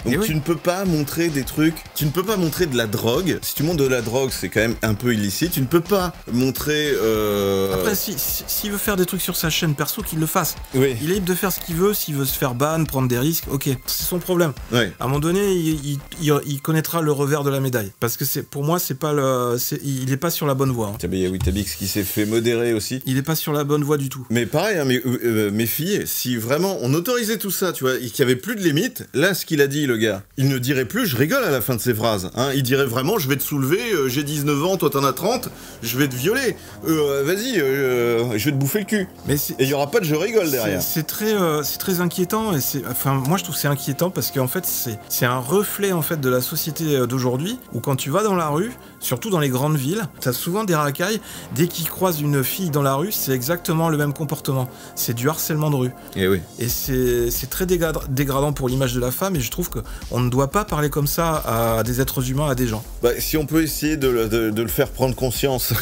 Donc tu ne peux pas montrer des trucs, tu ne peux pas montrer de la drogue. Si tu montres de la drogue, c'est quand même un peu illicite. Tu ne peux pas montrer... Après, s'il veut faire des trucs sur sa chaîne perso, qu'il le fasse. Oui. Il est libre de faire ce qu'il veut, s'il veut se faire ban, prendre des risques, ok, c'est son problème. Oui. À un moment donné, il connaîtra le revers de la médaille. Parce que pour moi, c'est pas il est pas sur la bonne voie. Hein. Il y a Witabix qui s'est fait modérer aussi. Il est pas sur la bonne voie du tout. Mais pareil, hein, mes filles, si vraiment on autorisait tout ça, tu vois, et qu'il y avait plus de limites, là, ce qu'il a dit, le gars, il ne dirait plus je rigole à la fin de ses phrases, hein. Il dirait vraiment je vais te soulever, j'ai 19 ans, toi t'en as 30, je vais te violer, vas-y, je vais te bouffer le cul. Mais et il y aura pas de je rigole derrière. C'est très inquiétant, et moi je trouve que c'est inquiétant parce qu'en fait c'est un reflet en fait de la société d'aujourd'hui, où quand tu vas dans la rue, surtout dans les grandes villes, t'as souvent des racailles, dès qu'ils croisent une fille dans la rue, c'est exactement le même comportement, c'est du harcèlement de rue. Et oui. Et c'est très dégradant pour l'image de la femme, et je trouve qu'on ne doit pas parler comme ça à des êtres humains, à des gens. Bah, si on peut essayer de le faire prendre conscience,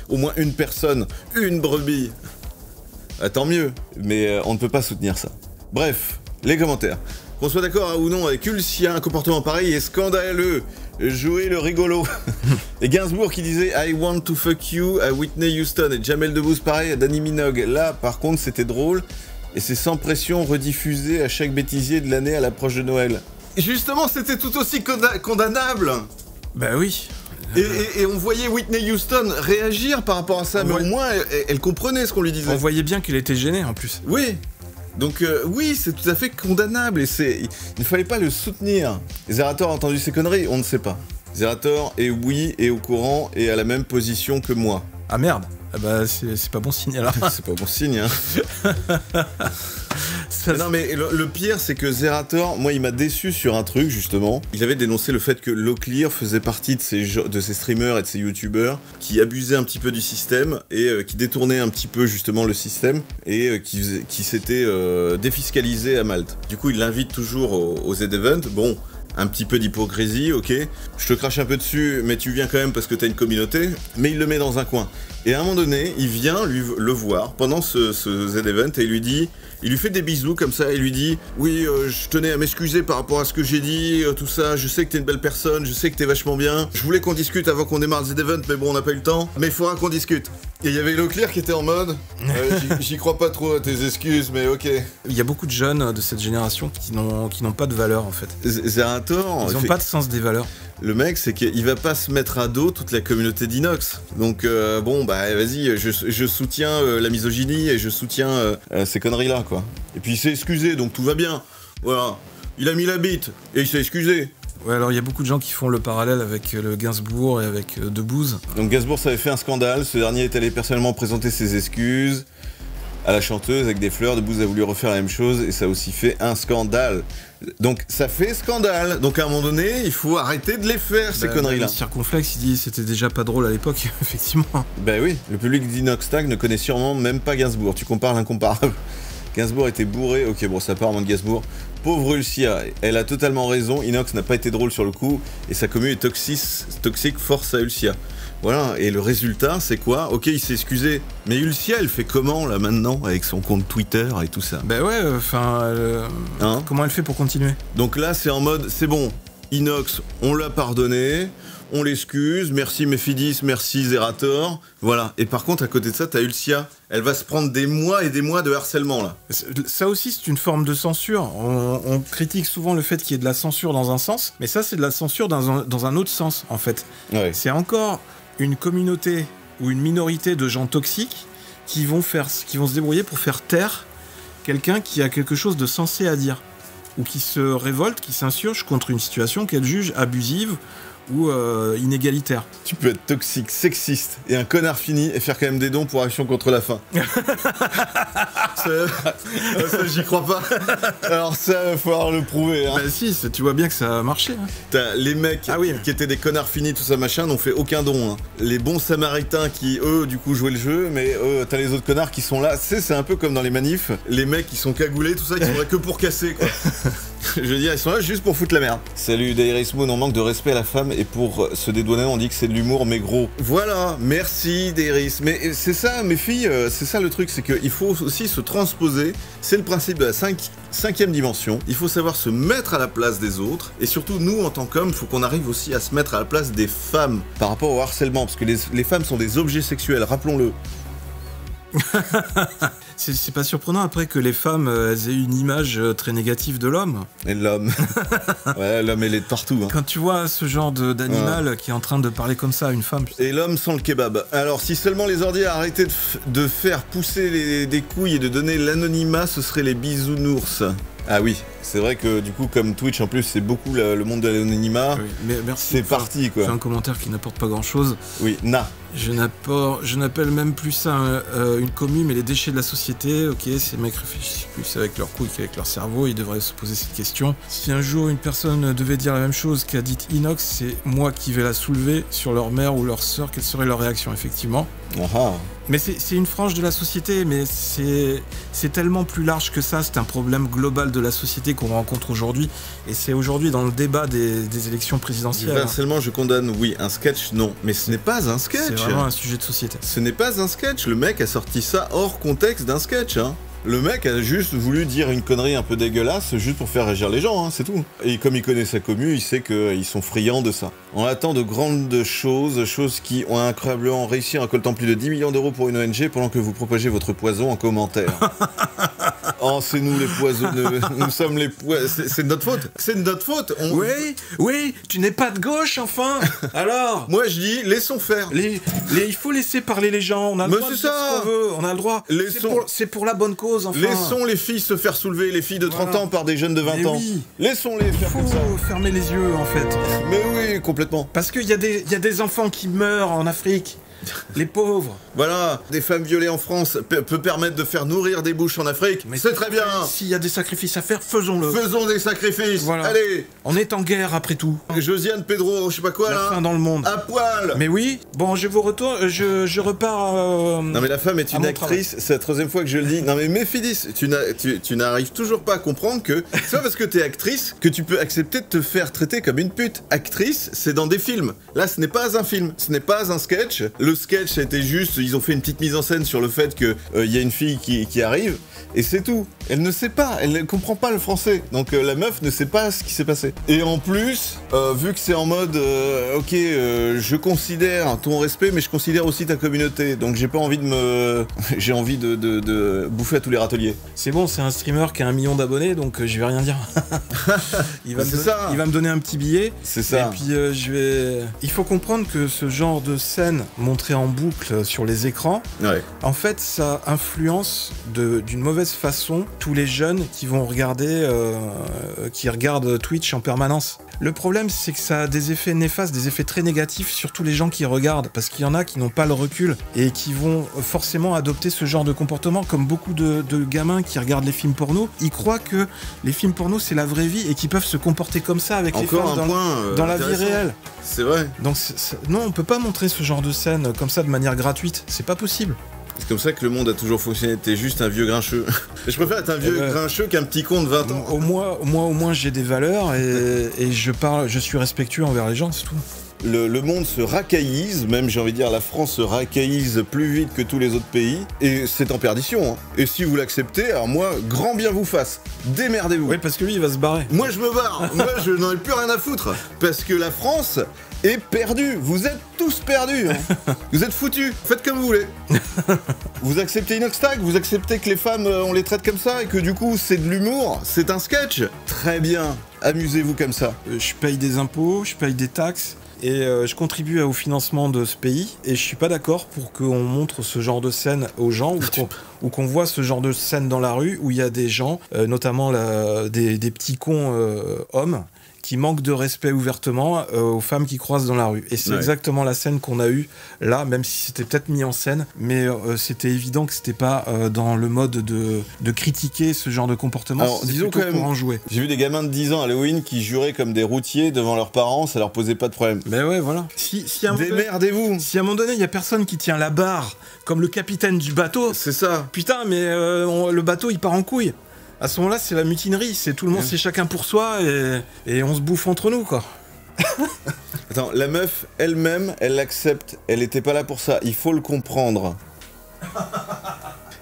au moins une personne, une brebis, tant mieux, mais on ne peut pas soutenir ça. Bref, les commentaires. Qu'on soit d'accord ou non avec Ulcia, un comportement pareil est scandaleux. Jouer le rigolo. Et Gainsbourg qui disait I want to fuck you à Whitney Houston, et Jamel Debbouze pareil à Danny Minogue. Là, par contre, c'était drôle, et c'est sans pression rediffusé à chaque bêtisier de l'année à l'approche de Noël. Justement, c'était tout aussi condamnable. Bah oui. Et on voyait Whitney Houston réagir par rapport à ça, mais au moins elle comprenait ce qu'on lui disait. On voyait bien qu'elle était gênée en plus. Oui. Donc oui, c'est tout à fait condamnable, et il ne fallait pas le soutenir. Zerator a entendu ces conneries? On ne sait pas. Zerator est au courant et à la même position que moi. Ah merde. Ah bah c'est pas bon signe alors. C'est pas bon signe, hein. Non mais le pire c'est que Zerator, moi il m'a déçu sur un truc justement. Il avait dénoncé le fait que Locklear faisait partie de ces streamers et de ces youtubeurs qui abusaient un petit peu du système et qui détournaient un petit peu justement le système et qui s'étaient défiscalisés à Malte. Du coup il l'invite toujours au Z-Event. Bon, un petit peu d'hypocrisie, ok. Je te crache un peu dessus, mais tu viens quand même parce que t'as une communauté. Mais il le met dans un coin. Et à un moment donné, il vient le voir pendant ce Z-Event et il lui fait des bisous comme ça et lui dit « Oui, je tenais à m'excuser par rapport à ce que j'ai dit, tout ça, je sais que t'es une belle personne, je sais que t'es vachement bien. Je voulais qu'on discute avant qu'on démarre le Z-Event, mais bon, on n'a pas eu le temps. Mais il faudra qu'on discute. » Et il y avait Locklear qui était en mode j'y crois pas trop à tes excuses, mais ok. Il y a beaucoup de jeunes de cette génération qui n'ont pas de valeur en fait. Zerator, ils n'ont pas de sens des valeurs. Le mec, c'est qu'il va pas se mettre à dos toute la communauté d'Inox. Donc bon, bah vas-y, je soutiens la misogynie et je soutiens ces conneries-là, quoi. Et puis il s'est excusé, donc tout va bien. Voilà. Il a mis la bite et il s'est excusé. Ouais, alors il y a beaucoup de gens qui font le parallèle avec le Gainsbourg et avec Debbouze. Donc Gainsbourg, ça avait fait un scandale. Ce dernier est allé personnellement présenter ses excuses à la chanteuse avec des fleurs. Debbouze a voulu refaire la même chose et ça a aussi fait un scandale. Donc ça fait scandale. Donc à un moment donné, il faut arrêter de les faire, ces conneries-là. Circonflexe, il dit c'était déjà pas drôle à l'époque, effectivement. Ben oui, le public d'Inox Tag ne connaît sûrement même pas Gainsbourg. Tu compares l'incomparable. Gainsbourg était bourré. Ok, bon, ça part en mode Gainsbourg. Pauvre Ulcia, elle a totalement raison. Inox n'a pas été drôle sur le coup et sa commu est toxique, force à Ulcia. Voilà, et le résultat, c'est quoi? Ok, il s'est excusé, mais Ulcia, elle fait comment, là, maintenant, avec son compte Twitter et tout ça? Bah ouais, enfin... comment elle fait pour continuer? Donc là, c'est en mode, c'est bon, Inox, on l'a pardonné, on l'excuse, merci Méphidis, merci Zerator, voilà. Et par contre, à côté de ça, t'as Ulcia, elle va se prendre des mois et des mois de harcèlement, là. Ça aussi, c'est une forme de censure. On critique souvent le fait qu'il y ait de la censure dans un sens, mais ça, c'est de la censure dans un autre sens, en fait. Ouais. C'est encore une communauté ou une minorité de gens toxiques qui vont se débrouiller pour faire taire quelqu'un qui a quelque chose de sensé à dire, ou qui se révolte, qui s'insurge contre une situation qu'elle juge abusive ou inégalitaire. Tu peux être toxique, sexiste et un connard fini et faire quand même des dons pour Action contre la faim. ça j'y crois pas. Alors ça, il va falloir le prouver. Hein. Bah si, tu vois bien que ça a marché. Hein. T'as les mecs qui étaient des connards finis, tout ça machin, n'ont fait aucun don. Hein. Les bons samaritains qui, eux, du coup, jouaient le jeu, mais t'as les autres connards qui sont là. C'est un peu comme dans les manifs, les mecs qui sont cagoulés, tout ça, qui sont là que pour casser, quoi. Je veux dire, ils sont là juste pour foutre la merde. Salut Dairis Moon, on manque de respect à la femme et pour se dédouaner, on dit que c'est de l'humour, mais gros. Voilà, merci Dairis. Mais c'est ça, mes filles, c'est ça le truc, c'est qu'il faut aussi se transposer. C'est le principe de la cinquième dimension. Il faut savoir se mettre à la place des autres. Et surtout, nous, en tant qu'hommes, il faut qu'on arrive aussi à se mettre à la place des femmes par rapport au harcèlement. Parce que les femmes sont des objets sexuels, rappelons-le. C'est pas surprenant après que les femmes elles aient une image très négative de l'homme. Et l'homme. Ouais, l'homme il est de partout. Hein. Quand tu vois ce genre d'animal qui est en train de parler comme ça à une femme. Et l'homme sans le kebab. Alors si seulement les ordi arrêtaient de faire pousser des couilles et de donner l'anonymat, ce serait les bisounours. Ah oui, c'est vrai que du coup comme Twitch en plus c'est beaucoup le monde de l'anonymat. Oui, mais merci. C'est parti quoi. C'est un commentaire qui n'apporte pas grand chose. Oui, Je n'appelle même plus ça une commu, mais les déchets de la société. Ok, ces mecs réfléchissent plus avec leurs couilles qu'avec leur cerveau. Ils devraient se poser cette question. Si un jour une personne devait dire la même chose qu'a dit Inox, c'est moi qui vais la soulever sur leur mère ou leur sœur. Quelle serait leur réaction, effectivement? Mais c'est une frange de la société, mais c'est tellement plus large que ça. C'est un problème global de la société qu'on rencontre aujourd'hui. Et c'est aujourd'hui dans le débat des élections présidentielles. Du harcèlement, je condamne, oui. Un sketch, non. Mais ce n'est pas un sketch. C'est vraiment un sujet de société. Ce n'est pas un sketch. Le mec a sorti ça hors contexte d'un sketch, hein. Le mec a juste voulu dire une connerie un peu dégueulasse juste pour faire réagir les gens, hein, c'est tout. Et comme il connaît sa commu, il sait qu'ils sont friands de ça. On attend de grandes choses qui ont incroyablement réussi en récoltant plus de 10 millions d'euros pour une ONG pendant que vous propagez votre poison en commentaire. Oh, c'est nous les poisonneux, nous sommes les poisonneux, c'est de notre faute, c'est de notre faute. Oui, tu n'es pas de gauche, enfin. Alors moi je dis, laissons faire. Il faut laisser parler les gens, on a le droit de dire ce qu'on veut, on a le droit. C'est pour la bonne cause. Enfin. Laissons les filles se faire soulever, les filles de 30 ans par des jeunes de 20 ans. Oui. Laissons-les faire comme ça. Il faut fermer les yeux, en fait. Mais oui, complètement. Parce qu'il y a des enfants qui meurent en Afrique. Les pauvres. Voilà, des femmes violées en France peut permettre de faire nourrir des bouches en Afrique. Mais c'est très bien. S'il y a des sacrifices à faire, faisons-le. Faisons des sacrifices. Voilà. Allez. On est en guerre après tout. Josiane, Pedro, je sais pas quoi là. La fin dans le monde. À poil. Mais oui. Bon, je vous retourne. Je repars. Non mais la femme est une actrice. C'est la troisième fois que je le dis. Non mais Méphidis, tu n'arrives toujours pas à comprendre que c'est pas parce que t'es actrice que tu peux accepter de te faire traiter comme une pute. Actrice, c'est dans des films. Là, ce n'est pas un film. Ce n'est pas un sketch. Le sketch a été juste, ils ont fait une petite mise en scène sur le fait qu'il y a une fille qui arrive, et c'est tout. Elle ne sait pas, elle ne comprend pas le français. Donc la meuf ne sait pas ce qui s'est passé. Et en plus, vu que c'est en mode, ok, je considère ton respect, mais je considère aussi ta communauté. Donc j'ai pas envie j'ai envie de bouffer à tous les râteliers. C'est bon, c'est un streamer qui a 1 million d'abonnés, donc je vais rien dire. Il va me donner un petit billet. C'est ça. Et puis il faut comprendre que ce genre de scène montrée en boucle sur les écrans, en fait, ça influence d'une mauvaise façon tous les jeunes qui vont regarder, qui regardent Twitch en permanence. Le problème, c'est que ça a des effets néfastes, des effets très négatifs sur tous les gens qui regardent, parce qu'il y en a qui n'ont pas le recul et qui vont forcément adopter ce genre de comportement, comme beaucoup de gamins qui regardent les films porno. Ils croient que les films porno, c'est la vraie vie et qu'ils peuvent se comporter comme ça avec les femmes dans la vie réelle. C'est vrai. Donc non, on peut pas montrer ce genre de scène comme ça de manière gratuite, c'est pas possible. C'est comme ça que le monde a toujours fonctionné, t'es juste un vieux grincheux. Je préfère être un vieux grincheux qu'un petit con de 20 ans. Au moins j'ai des valeurs et je suis respectueux envers les gens, c'est tout. Le monde se racaillise, même j'ai envie de dire la France se racaillise plus vite que tous les autres pays, et c'est en perdition. Hein. Et si vous l'acceptez, alors moi, grand bien vous fasse. Démerdez-vous. Oui, parce que lui, il va se barrer. Moi, je me barre. Moi, je n'en ai plus rien à foutre. Parce que la France est perdue. Vous êtes tous perdus. Hein. Vous êtes foutus. Faites comme vous voulez. Vous acceptez Inoxtag, vous acceptez que les femmes, on les traite comme ça, et que du coup, c'est de l'humour, c'est un sketch. Très bien. Amusez-vous comme ça. Je paye des impôts, je paye des taxes. Et je contribue au financement de ce pays, et je suis pas d'accord pour qu'on montre ce genre de scène aux gens, ou qu'on voit ce genre de scène dans la rue, où il y a des gens, notamment des petits cons hommes, qui manque de respect ouvertement aux femmes qui croisent dans la rue. Et c'est exactement la scène qu'on a eue là, même si c'était peut-être mis en scène, mais c'était évident que c'était pas dans le mode de critiquer ce genre de comportement. Alors, disons quand même, pour en jouer. J'ai vu des gamins de 10 ans à Halloween qui juraient comme des routiers devant leurs parents, ça leur posait pas de problème. Mais ouais, voilà. Démerdez-vous. Si à un moment donné, il y a personne qui tient la barre, comme le capitaine du bateau. C'est ça. Putain, mais le bateau, il part en couille. À ce moment-là, c'est la mutinerie. C'est tout le monde, c'est chacun pour soi et on se bouffe entre nous, quoi. Attends, la meuf, elle-même, elle l'accepte. Elle était pas là pour ça. Il faut le comprendre.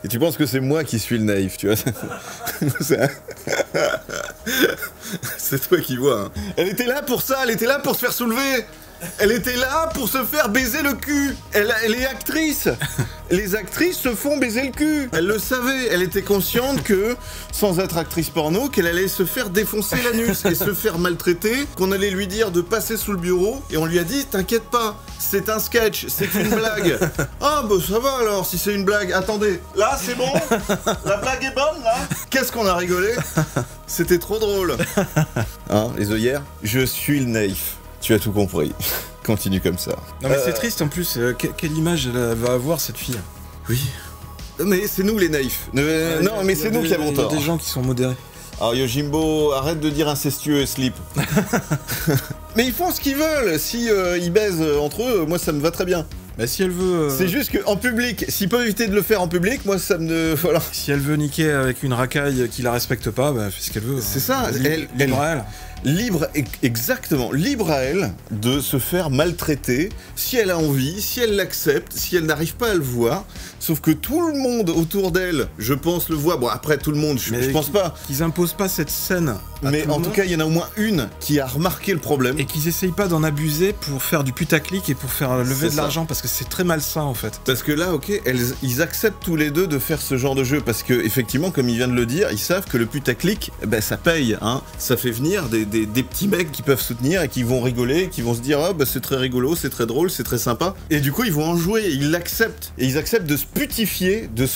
Et tu penses que c'est moi qui suis le naïf, tu vois. C'est toi qui vois. Hein. Elle était là pour ça, elle était là pour se faire soulever. Elle était là pour se faire baiser le cul. Elle est actrice. Les actrices se font baiser le cul. Elle le savait. Elle était consciente que, sans être actrice porno, qu'elle allait se faire défoncer l'anus et se faire maltraiter, qu'on allait lui dire de passer sous le bureau. Et on lui a dit, t'inquiète pas, c'est un sketch, c'est une blague. Ah bah ça va alors, si c'est une blague. Attendez, là c'est bon. La blague est bonne là. Qu'est-ce qu'on a rigolé. C'était trop drôle. Hein, les œillères. Je suis le naïf. Tu as tout compris. Continue comme ça. Non mais c'est triste en plus, quelle image elle va avoir cette fille. Oui. Mais c'est nous les naïfs. Non mais c'est nous qui avons tort. Il y a des gens qui sont modérés. Alors Yojimbo, arrête de dire incestueux et slip. Mais ils font ce qu'ils veulent. Si ils baisent entre eux, moi ça me va très bien. Bah si elle veut... C'est juste qu'en public, s'ils peuvent éviter de le faire en public, moi ça me... Voilà. Si elle veut niquer avec une racaille qui la respecte pas, bah elle fait ce qu'elle veut. C'est ça, libre à elle. Exactement, libre à elle de se faire maltraiter si elle a envie, si elle l'accepte, si elle n'arrive pas à le voir. Sauf que tout le monde autour d'elle, je pense, le voit. Bon, après, tout le monde, je pense pas. Qu'ils imposent pas cette scène. Mais en tout cas, il y en a au moins une qui a remarqué le problème. Et qu'ils essayent pas d'en abuser pour faire du putaclic et pour faire lever de l'argent, parce que c'est très malsain en fait. Parce que là, ok, ils acceptent tous les deux de faire ce genre de jeu, parce que effectivement, comme il vient de le dire, ils savent que le putaclic, ben ça paye, hein. Ça fait venir des petits mecs qui peuvent soutenir et qui vont rigoler, qui vont se dire, ah bah c'est très rigolo, c'est très drôle, c'est très sympa. Et du coup, ils vont en jouer, ils l'acceptent. Et ils acceptent de se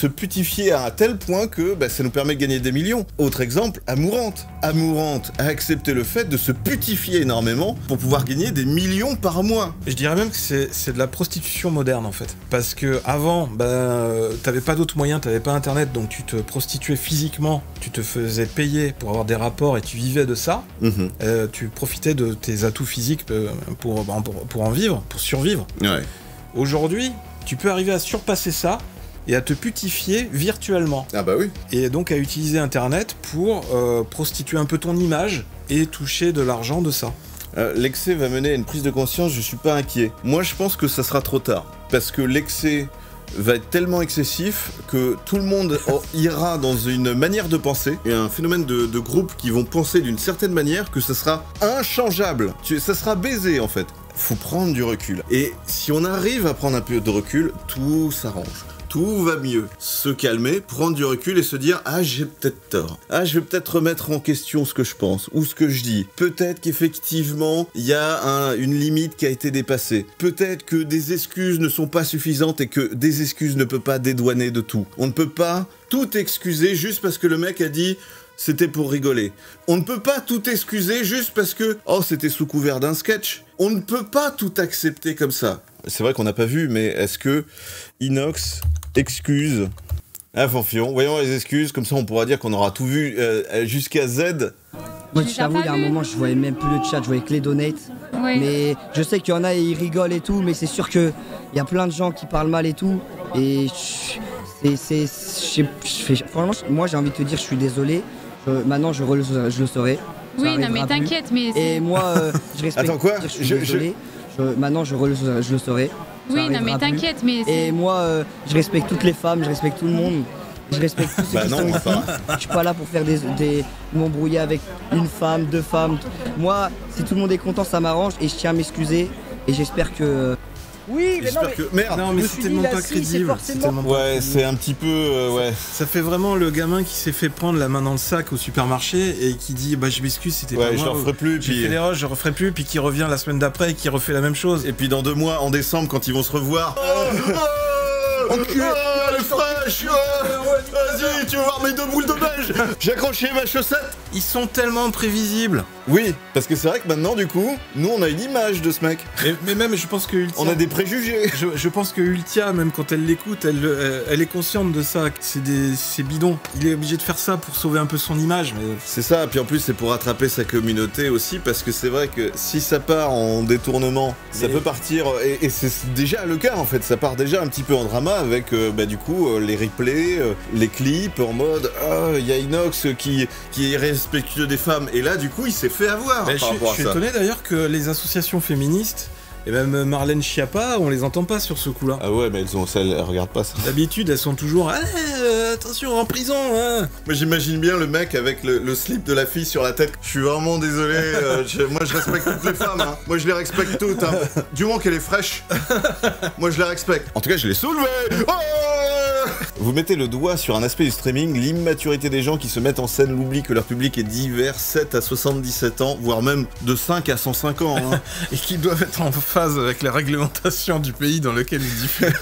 putifier à un tel point que bah, ça nous permet de gagner des millions. Autre exemple, Amourante. Amourante a accepté le fait de se putifier énormément pour pouvoir gagner des millions par mois. Je dirais même que c'est de la prostitution moderne en fait. Parce que avant, bah, t'avais pas d'autres moyens, t'avais pas internet, donc tu te prostituais physiquement, tu te faisais payer pour avoir des rapports et tu vivais de ça. Tu profitais de tes atouts physiques pour en vivre, pour survivre. Ouais. Aujourd'hui, tu peux arriver à surpasser ça et à te putifier virtuellement. Ah bah oui. Et donc à utiliser internet pour prostituer un peu ton image et toucher de l'argent de ça. L'excès va mener à une prise de conscience, je suis pas inquiet. Moi je pense que ça sera trop tard. Parce que l'excès va être tellement excessif que tout le monde ira dans une manière de penser et un phénomène de groupe qui vont penser d'une certaine manière que ça sera inchangeable. Ça sera baisé en fait. Faut prendre du recul. Et si on arrive à prendre un peu de recul, tout s'arrange. Tout va mieux. Se calmer, prendre du recul et se dire « Ah, j'ai peut-être tort. Ah, je vais peut-être remettre en question ce que je pense ou ce que je dis. Peut-être qu'effectivement, il y a une limite qui a été dépassée. Peut-être que des excuses ne sont pas suffisantes et que des excuses ne peuvent pas dédouaner de tout. On ne peut pas tout excuser juste parce que le mec a dit... C'était pour rigoler. On ne peut pas tout excuser juste parce que « Oh, c'était sous couvert d'un sketch ». On ne peut pas tout accepter comme ça. C'est vrai qu'on n'a pas vu, mais est-ce que Inox excuse Fanfion, voyons les excuses, comme ça on pourra dire qu'on aura tout vu jusqu'à Z. Moi, je t'avoue, il y a un moment, je voyais même plus le chat, je voyais que les donates. Oui. Mais je sais qu'il y en a, ils rigolent et tout, mais c'est sûr qu'il y a plein de gens qui parlent mal et tout. Et franchement, moi j'ai envie de te dire, je suis désolé. Maintenant, je le saurai. Oui, non, mais t'inquiète, mais... Et moi, je respecte... Attends, quoi? Je suis désolé. Maintenant, je le saurai. Oui, non, mais t'inquiète, mais... Et moi, je respecte toutes les femmes, je respecte tout le monde. Je respecte tous ceux qui sont ici. Je suis pas là pour faire m'embrouiller avec une femme, deux femmes. Moi, si tout le monde est content, ça m'arrange. Et je tiens à m'excuser. Et j'espère que... Oui, mais non, mais... Merde. Non, mais c'est tellement pas crédible. Ouais, c'est un petit peu... ouais. Ça fait vraiment le gamin qui s'est fait prendre la main dans le sac au supermarché et qui dit bah je m'excuse, c'était pas moi. Je referai plus. J'ai fait l'erreur, je referai plus, puis qui revient la semaine d'après et qui refait la même chose. Et puis dans 2 mois, en décembre, quand ils vont se revoir... On est fraîche. wesh. Vas-y, tu veux voir mes 2 boules de neige? J'ai accroché ma chaussette. Ils sont tellement prévisibles. Oui, parce que c'est vrai que maintenant, du coup, nous, on a une image de ce mec. Mais même, je pense que Ultia... On a des préjugés. Je pense que Ultia, même quand elle l'écoute, elle est consciente de ça. C'est bidon. Il est obligé de faire ça pour sauver un peu son image. Mais... C'est ça, puis en plus, c'est pour rattraper sa communauté aussi, parce que c'est vrai que si ça part en détournement, ça peut partir... Et c'est déjà le cas, en fait. Ça part déjà un petit peu en drama avec, du coup, les replays, les clips, en mode « il y a Inox qui est respectueux des femmes ». Et là, du coup, il s'est fait avoir par rapport à ça. Je suis étonné d'ailleurs que les associations féministes et même Marlène Schiappa, on les entend pas sur ce coup-là. Ah ouais, mais elles regardent pas ça. D'habitude, elles sont toujours attention, en prison, hein. Moi, j'imagine bien le mec avec le slip de la fille sur la tête. Je suis vraiment désolé, moi je respecte toutes les femmes, hein. Moi je les respecte toutes, hein. Du moment qu'elle est fraîche, moi je les respecte. En tout cas, je l'ai soulevé. Oh, vous mettez le doigt sur un aspect du streaming, l'immaturité des gens qui se mettent en scène, l'oubli que leur public est divers, 7 à 77 ans, voire même de 5 à 105 ans. Hein. Et qui doivent être en phase avec les réglementations du pays dans lequel ils diffusent.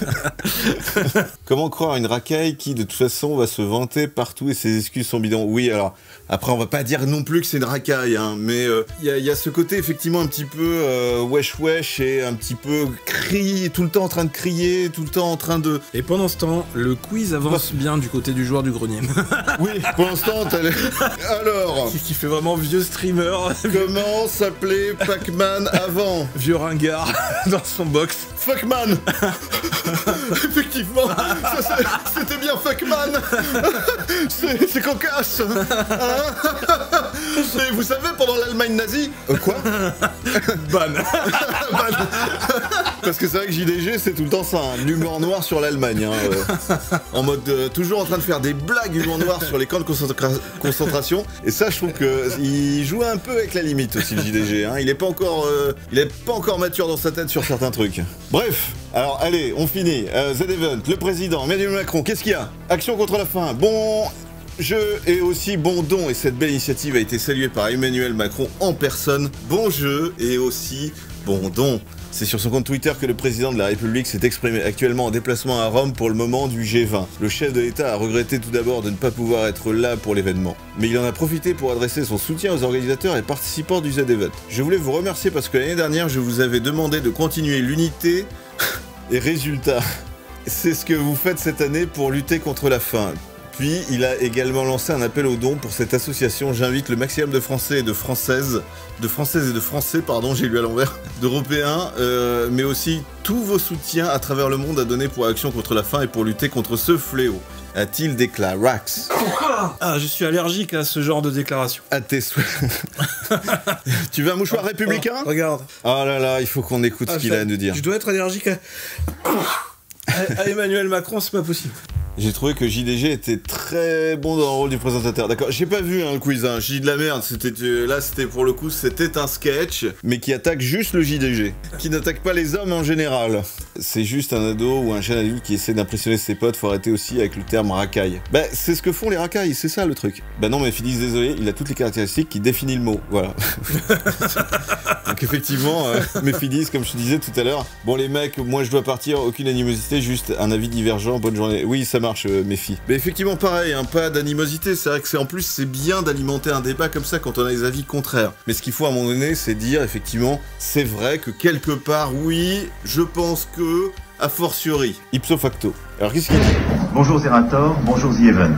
Comment croire à une racaille qui, de toute façon, va se vanter partout et ses excuses sont bidons? Oui, alors, après, on va pas dire non plus que c'est une racaille, hein, mais il y a ce côté, effectivement, un petit peu wesh et un petit peu cri, tout le temps en train de crier, tout le temps en train de... Et pendant ce temps, le quiz avance bien du côté du joueur du grenier. Oui, pour l'instant, alors... Qui fait vraiment vieux streamer. Comment s'appelait Pac-Man avant? Vieux ringard dans son box. Fuckman. Effectivement, c'était bien Fuckman. C'est cocasse. Et vous savez, pendant l'Allemagne nazie... quoi? Ban. Parce que c'est vrai que JDG, c'est tout le temps ça, hein, l'humour noir sur l'Allemagne. Hein, en mode toujours en train de faire des blagues humour noir sur les camps de concentration. Et ça, je trouve qu'il joue un peu avec la limite aussi, le JDG. Hein. Il est pas encore mature dans sa tête sur certains trucs. Bref, alors allez, on finit. Z-Event, le président, Emmanuel Macron, qu'est-ce qu'il y a? Action contre la faim. Bon jeu et aussi bon don. Et cette belle initiative a été saluée par Emmanuel Macron en personne. Bon jeu et aussi bon don. C'est sur son compte Twitter que le président de la République s'est exprimé, actuellement en déplacement à Rome pour le moment du G20. Le chef de l'État a regretté tout d'abord de ne pas pouvoir être là pour l'événement. Mais il en a profité pour adresser son soutien aux organisateurs et participants du Z-Event. Je voulais vous remercier parce que l'année dernière, je vous avais demandé de continuer l'unité et résultat. C'est ce que vous faites cette année pour lutter contre la faim. Puis, il a également lancé un appel aux dons pour cette association. J'invite le maximum de Français et de Françaises, pardon, j'ai lu à l'envers, d'Européens, mais aussi tous vos soutiens à travers le monde à donner pour Action contre la faim et pour lutter contre ce fléau. A-t-il déclaré Rax? Ah, je suis allergique à ce genre de déclaration. À tes souhaits. Tu veux un mouchoir républicain? Regarde. Oh là là, il faut qu'on écoute ce qu'il a à nous dire. Je dois être allergique à Emmanuel Macron, c'est pas possible. J'ai trouvé que JDG était très bon dans le rôle du présentateur. D'accord, j'ai pas vu le quiz, hein. Je dis de la merde. C'était pour le coup, c'était un sketch, mais qui attaque juste le JDG, qui n'attaque pas les hommes en général. C'est juste un ado ou un jeune adulte qui essaie d'impressionner ses potes. Faut arrêter aussi avec le terme racaille. Bah, c'est ce que font les racailles, c'est ça le truc. Bah non, mais Phyllis, désolé, il a toutes les caractéristiques qui définissent le mot. Voilà. Donc effectivement, Méphidis, comme je te disais tout à l'heure. Bon les mecs, moi je dois partir, aucune animosité, juste un avis divergent, bonne journée. Oui, ça marche, Méphi. Mais effectivement, pareil, hein, pas d'animosité. C'est vrai que en plus, c'est bien d'alimenter un débat comme ça quand on a des avis contraires. Mais ce qu'il faut à un moment donné, c'est dire, effectivement, c'est vrai que quelque part, oui, je pense que, a fortiori, ipso facto. Alors qu'est-ce qu'il dit? Bonjour Zerator, bonjour The Event.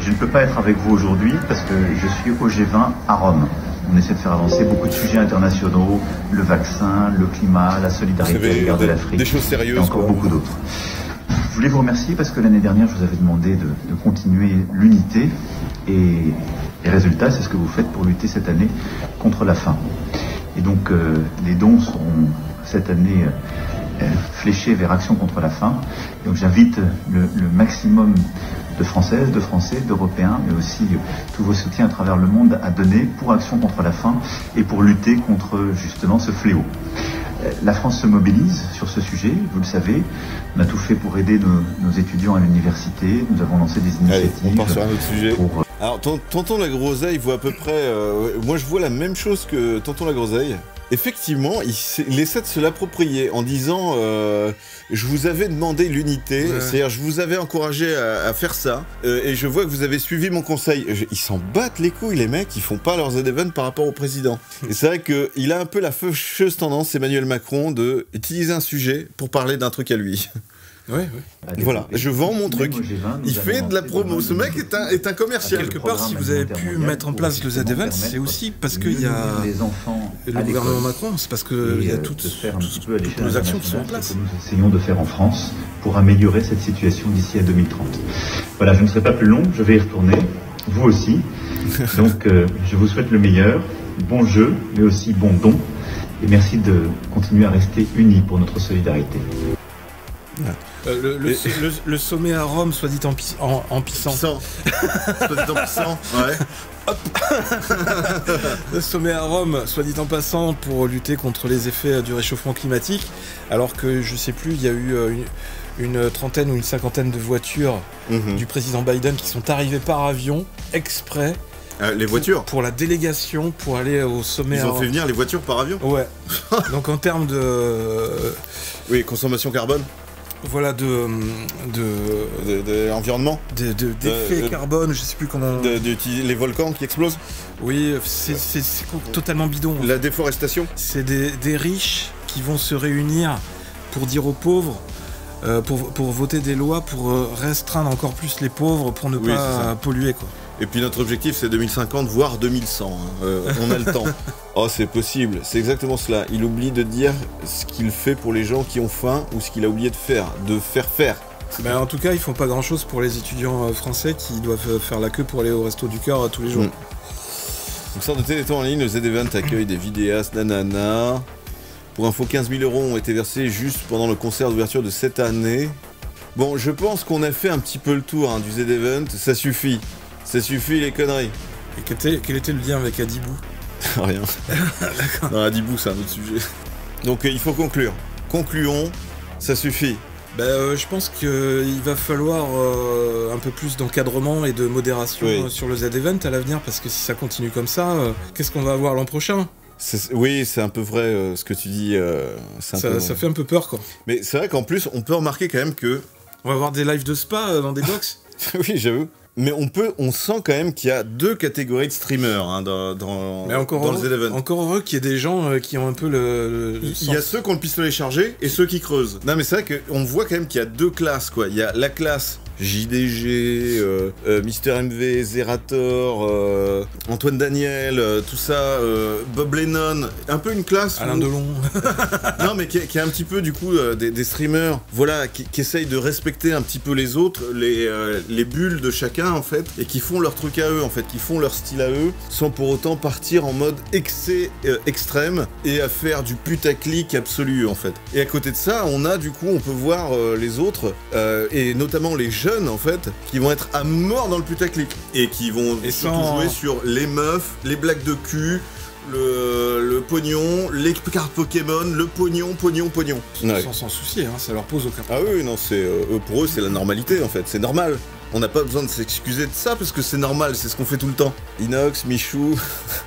Je ne peux pas être avec vous aujourd'hui parce que je suis au G20 à Rome. On essaie de faire avancer beaucoup de sujets internationaux, le vaccin, le climat, la solidarité à l'égard de l'Afrique, des choses sérieuses, et encore beaucoup d'autres. Je voulais vous remercier parce que l'année dernière, je vous avais demandé de continuer l'unité et les résultats, c'est ce que vous faites pour lutter cette année contre la faim. Et donc, les dons seront cette année fléchés vers Action contre la faim. Donc, j'invite le maximum de Françaises, de Français, d'Européens, mais aussi tous vos soutiens à travers le monde à donner pour Action contre la faim et pour lutter contre justement ce fléau. La France se mobilise sur ce sujet, vous le savez. On a tout fait pour aider nos étudiants à l'université. Nous avons lancé des initiatives. Allez, on part sur un autre sujet. Alors, Tonton la Groseille voit à peu près... moi, je vois la même chose que Tonton la Groseille. effectivement, il essaie de se l'approprier en disant je vous avais demandé l'unité, c'est-à-dire je vous avais encouragé à faire ça, et je vois que vous avez suivi mon conseil. Ils s'en battent les couilles, les mecs, ils font pas leurs Z-Event par rapport au président. Et c'est vrai qu'il a un peu la fâcheuse tendance, Emmanuel Macron, de utiliser un sujet pour parler d'un truc à lui. Ouais. Voilà, je vends mon truc. Il fait de la promo. Ce mec est un commercial. Quelque part, si vous avez pu mettre en place le Z-Event, c'est aussi parce qu'il y a le gouvernement Macron, c'est parce qu'il y a toutes nos actions qui sont en place. Nous essayons de faire en France pour améliorer cette situation d'ici à 2030. Voilà, je ne serai pas plus long, je vais y retourner. Vous aussi. Donc, je vous souhaite le meilleur, bon jeu, mais aussi bon don. Et merci de continuer à rester unis pour notre solidarité. Le sommet à Rome, soit dit en pissant. Soit dit en pissant, ouais. Hop. Le sommet à Rome, soit dit en passant, pour lutter contre les effets du réchauffement climatique, alors que je sais plus, il y a eu une trentaine ou une cinquantaine de voitures du président Biden qui sont arrivées par avion exprès. Les voitures pour la délégation, pour aller au sommet. Ils ont fait venir les voitures par avion. Ouais. Donc en termes de... Oui, consommation carbone. Voilà, environnement. D'effet carbone, je sais plus comment... les volcans qui explosent. Oui, c'est totalement bidon. La déforestation. C'est des riches qui vont se réunir pour dire aux pauvres... pour voter des lois pour restreindre encore plus les pauvres pour ne pas polluer, quoi. Et puis notre objectif c'est 2050 voire 2100, on a le temps. Oh c'est possible, c'est exactement cela. Il oublie de dire ce qu'il fait pour les gens qui ont faim ou ce qu'il a oublié de faire faire. Ben, en tout cas ils font pas grand chose pour les étudiants français qui doivent faire la queue pour aller au resto du cœur tous les jours. Donc sort de Téléthon en ligne, le Z-Event accueille des vidéastes, nanana. Pour info, 15 000 € ont été versés juste pendant le concert d'ouverture de cette année. Bon, je pense qu'on a fait un petit peu le tour du Z-Event, ça suffit. Ça suffit les conneries. Et quel était le lien avec Adibou? Rien. Non, Adibou c'est un autre sujet. Donc il faut conclure. Concluons, ça suffit. Je pense qu'il va falloir un peu plus d'encadrement et de modération sur le Z-Event à l'avenir, parce que si ça continue comme ça, qu'est-ce qu'on va avoir l'an prochain? Oui, c'est un peu vrai ce que tu dis. Ça fait un peu peur, quoi. Mais c'est vrai qu'en plus, on peut remarquer quand même que... On va avoir des lives de spa dans des box. Oui, j'avoue. Mais on sent quand même qu'il y a deux catégories de streamers dans le Z-Event. Encore heureux qu'il y ait des gens qui ont un peu le Il y a ceux qui ont le pistolet chargé et ceux qui creusent. Non mais c'est vrai qu'on voit quand même qu'il y a deux classes, quoi. Il y a la classe JDG, Mister MV, Zerator, Antoine Daniel, tout ça, Bob Lennon, un peu une classe... Alain Delon. Non mais qui est un petit peu du coup des streamers, voilà, qui essayent de respecter un petit peu les autres, les bulles de chacun en fait, et qui font leur truc à eux en fait, qui font leur style à eux, sans pour autant partir en mode excès extrême et à faire du putaclic absolu en fait. Et à côté de ça, on peut voir les autres, et notamment les jeunes en fait, qui vont être à mort dans le putaclic et qui vont surtout jouer sur les meufs, les blagues de cul, le pognon, les cartes Pokémon, le pognon. Ouais. Sans souci, ça leur pose aucun problème. Ah oui, non, pour eux c'est la normalité en fait, c'est normal. On n'a pas besoin de s'excuser de ça parce que c'est normal, c'est ce qu'on fait tout le temps. Inox, Michou.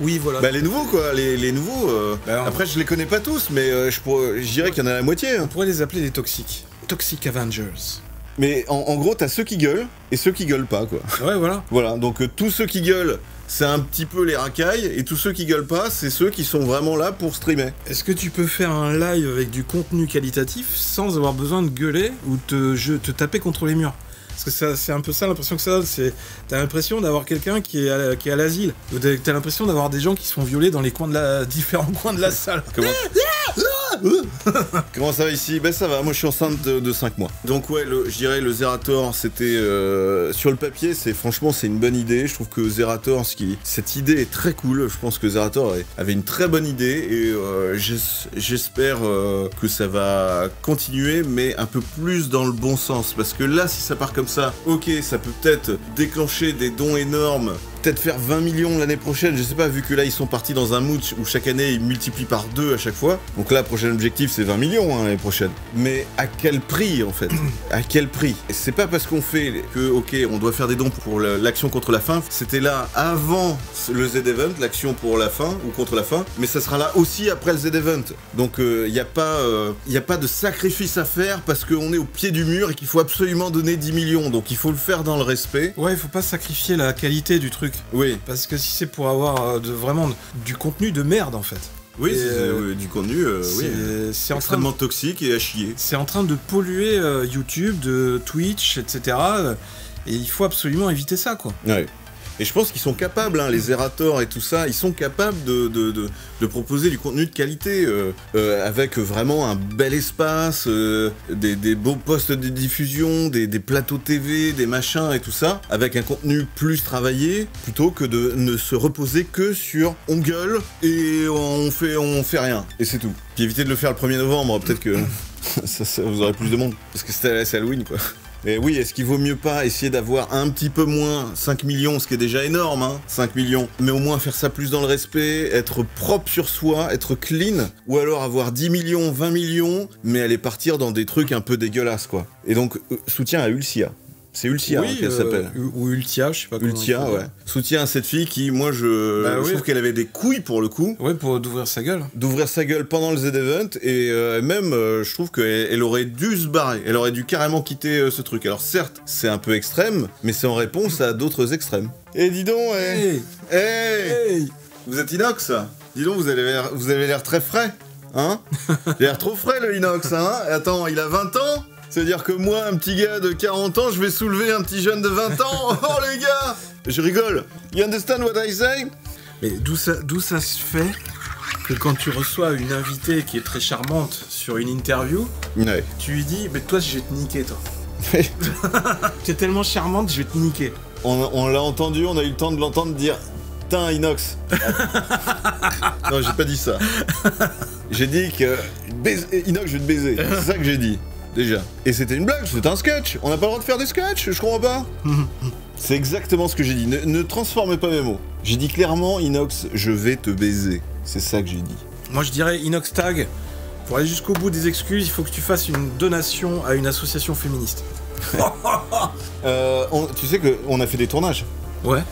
Oui, voilà. Les nouveaux quoi, les nouveaux. Après, je les connais pas tous, mais je dirais qu'il y en a la moitié. On pourrait les appeler des toxiques. Toxic Avengers. Mais en gros, t'as ceux qui gueulent et ceux qui gueulent pas, quoi. Ouais, voilà. Voilà, donc tous ceux qui gueulent, c'est un petit peu les racailles, et tous ceux qui gueulent pas, c'est ceux qui sont vraiment là pour streamer. Est-ce que tu peux faire un live avec du contenu qualitatif sans avoir besoin de gueuler ou te taper contre les murs? Parce que c'est un peu ça l'impression que ça donne, t'as l'impression d'avoir quelqu'un qui est à l'asile, ou t'as l'impression d'avoir des gens qui se font violer dans les coins différents coins de la salle. Comment ça va ici? Ça va, moi je suis enceinte de 5 mois. Donc ouais, je dirais le Zerator, c'était... sur le papier, franchement c'est une bonne idée. Je trouve que Zerator, cette idée est très cool. Je pense que Zerator avait une très bonne idée, et j'espère que ça va continuer, mais un peu plus dans le bon sens. Parce que là, si ça part comme ça, ok, ça peut peut-être déclencher des dons énormes peut-être faire 20 millions l'année prochaine, je sais pas, vu que là ils sont partis dans un mood où chaque année ils multiplient par 2 à chaque fois. Donc là, prochain objectif c'est 20 millions l'année prochaine. Mais à quel prix en fait? À quel prix? C'est pas parce qu'on fait que, ok, on doit faire des dons pour l'action contre la faim. C'était là avant le Z-Event, l'action pour la faim ou contre la faim, mais ça sera là aussi après le Z-Event. Donc il n'y a pas de sacrifice à faire parce qu'on est au pied du mur et qu'il faut absolument donner 10 millions. Donc il faut le faire dans le respect. Ouais, il faut pas sacrifier la qualité du truc. Oui. Parce que si c'est pour avoir vraiment du contenu de merde en fait. Oui, du contenu c'est extrêmement toxique et à chier. C'est en train de polluer YouTube, de Twitch, etc. Et il faut absolument éviter ça, quoi. Ouais. Et je pense qu'ils sont capables, hein, les Zerator et tout ça, ils sont capables de proposer du contenu de qualité, avec vraiment un bel espace, des beaux postes de diffusion, des plateaux TV, des machins et tout ça, avec un contenu plus travaillé, plutôt que de ne se reposer que sur on gueule et on fait rien. Et c'est tout. Puis évitez de le faire le 1er novembre, peut-être que ça vous aurez plus de monde, parce que c'est Halloween, quoi. Mais oui, est-ce qu'il vaut mieux pas essayer d'avoir un petit peu moins 5 millions, ce qui est déjà énorme, hein, 5 millions, mais au moins faire ça plus dans le respect, être propre sur soi, être clean, ou alors avoir 10 millions, 20 millions, mais aller partir dans des trucs un peu dégueulasses, quoi. Et donc, soutien à Ulcia. C'est Ulcia, oui, hein, qu'elle s'appelle. Ou Ultia, je sais pas comment. Ultia, ouais. Soutien à cette fille qui, moi, je trouve qu'elle avait des couilles pour le coup. Ouais, pour d'ouvrir sa gueule. D'ouvrir sa gueule pendant le Z-Event, et même, je trouve qu'elle aurait dû se barrer. Elle aurait dû carrément quitter ce truc. Alors certes, c'est un peu extrême, mais c'est en réponse à d'autres extrêmes. Et dis donc, hey. Vous êtes inox? Dis donc, vous avez l'air très frais, hein? Il a l'air trop frais, le inox, hein? Attends, il a 20 ans? C'est-à-dire que moi, un petit gars de 40 ans, je vais soulever un petit jeune de 20 ans. Oh les gars, je rigole. You understand what I say? Mais d'où ça se fait que quand tu reçois une invitée qui est très charmante sur une interview, ouais, tu lui dis, mais toi, je vais te niquer, toi. Tu es tellement charmante, je vais te niquer. On l'a entendu, on a eu le temps de l'entendre dire, putain, Inox. Non, j'ai pas dit ça. J'ai dit que Inox, je vais te baiser. C'est ça que j'ai dit. Déjà. Et c'était une blague, c'était un sketch. On n'a pas le droit de faire des sketchs, je comprends pas. C'est exactement ce que j'ai dit. Ne transformez pas mes mots. J'ai dit clairement, Inox, je vais te baiser. C'est ça que j'ai dit. Moi, je dirais Inox Tag. Pour aller jusqu'au bout des excuses, il faut que tu fasses une donation à une association féministe. Tu sais qu'on a fait des tournages. Ouais.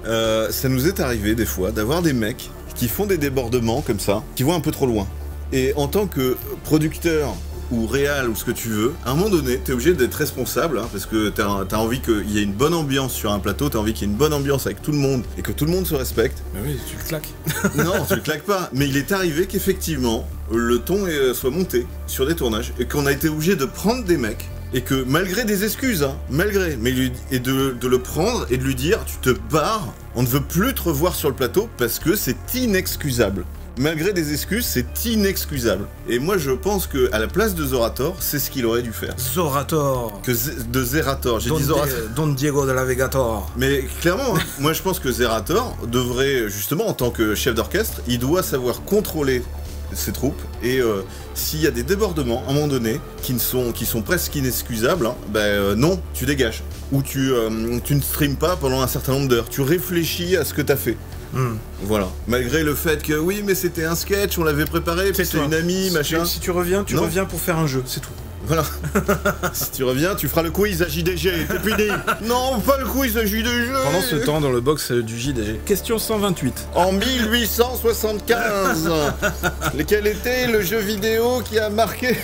Ça nous est arrivé des fois d'avoir des mecs qui font des débordements comme ça, qui vont un peu trop loin. Et en tant que producteur ou réal ou ce que tu veux, à un moment donné, t'es obligé d'être responsable, hein, parce que t'as envie qu'il y ait une bonne ambiance sur un plateau, t'as envie qu'il y ait une bonne ambiance avec tout le monde et que tout le monde se respecte. Mais oui, tu le claques. Non, tu le claques pas. Mais il est arrivé qu'effectivement, le ton soit monté sur des tournages et qu'on a été obligé de prendre des mecs et que malgré des excuses, hein, et de le prendre et de lui dire, tu te barres, on ne veut plus te revoir sur le plateau parce que c'est inexcusable. Malgré des excuses, c'est inexcusable. Et moi, je pense que à la place de Zorator, c'est ce qu'il aurait dû faire. Zorator. De Zerator. J'ai dit Zorator. Don Diego de la Vegator. Mais clairement, hein, moi, je pense que Zerator devrait, justement, en tant que chef d'orchestre, il doit savoir contrôler ses troupes. Et s'il y a des débordements, à un moment donné, qui sont presque inexcusables, hein, non, tu dégages. Ou tu ne streames pas pendant un certain nombre d'heures. Tu réfléchis à ce que t'as fait. Voilà. Malgré le fait que oui, mais c'était un sketch, on l'avait préparé, puis c'est une amie, machin. Si tu reviens, tu reviens pour faire un jeu, c'est tout. Voilà. Si tu reviens, tu feras le quiz à JDG. T'es puni. Non, pas le quiz à JDG. Pendant ce temps, dans le box du JDG. Question 128. En 1875, quel était le jeu vidéo qui a marqué...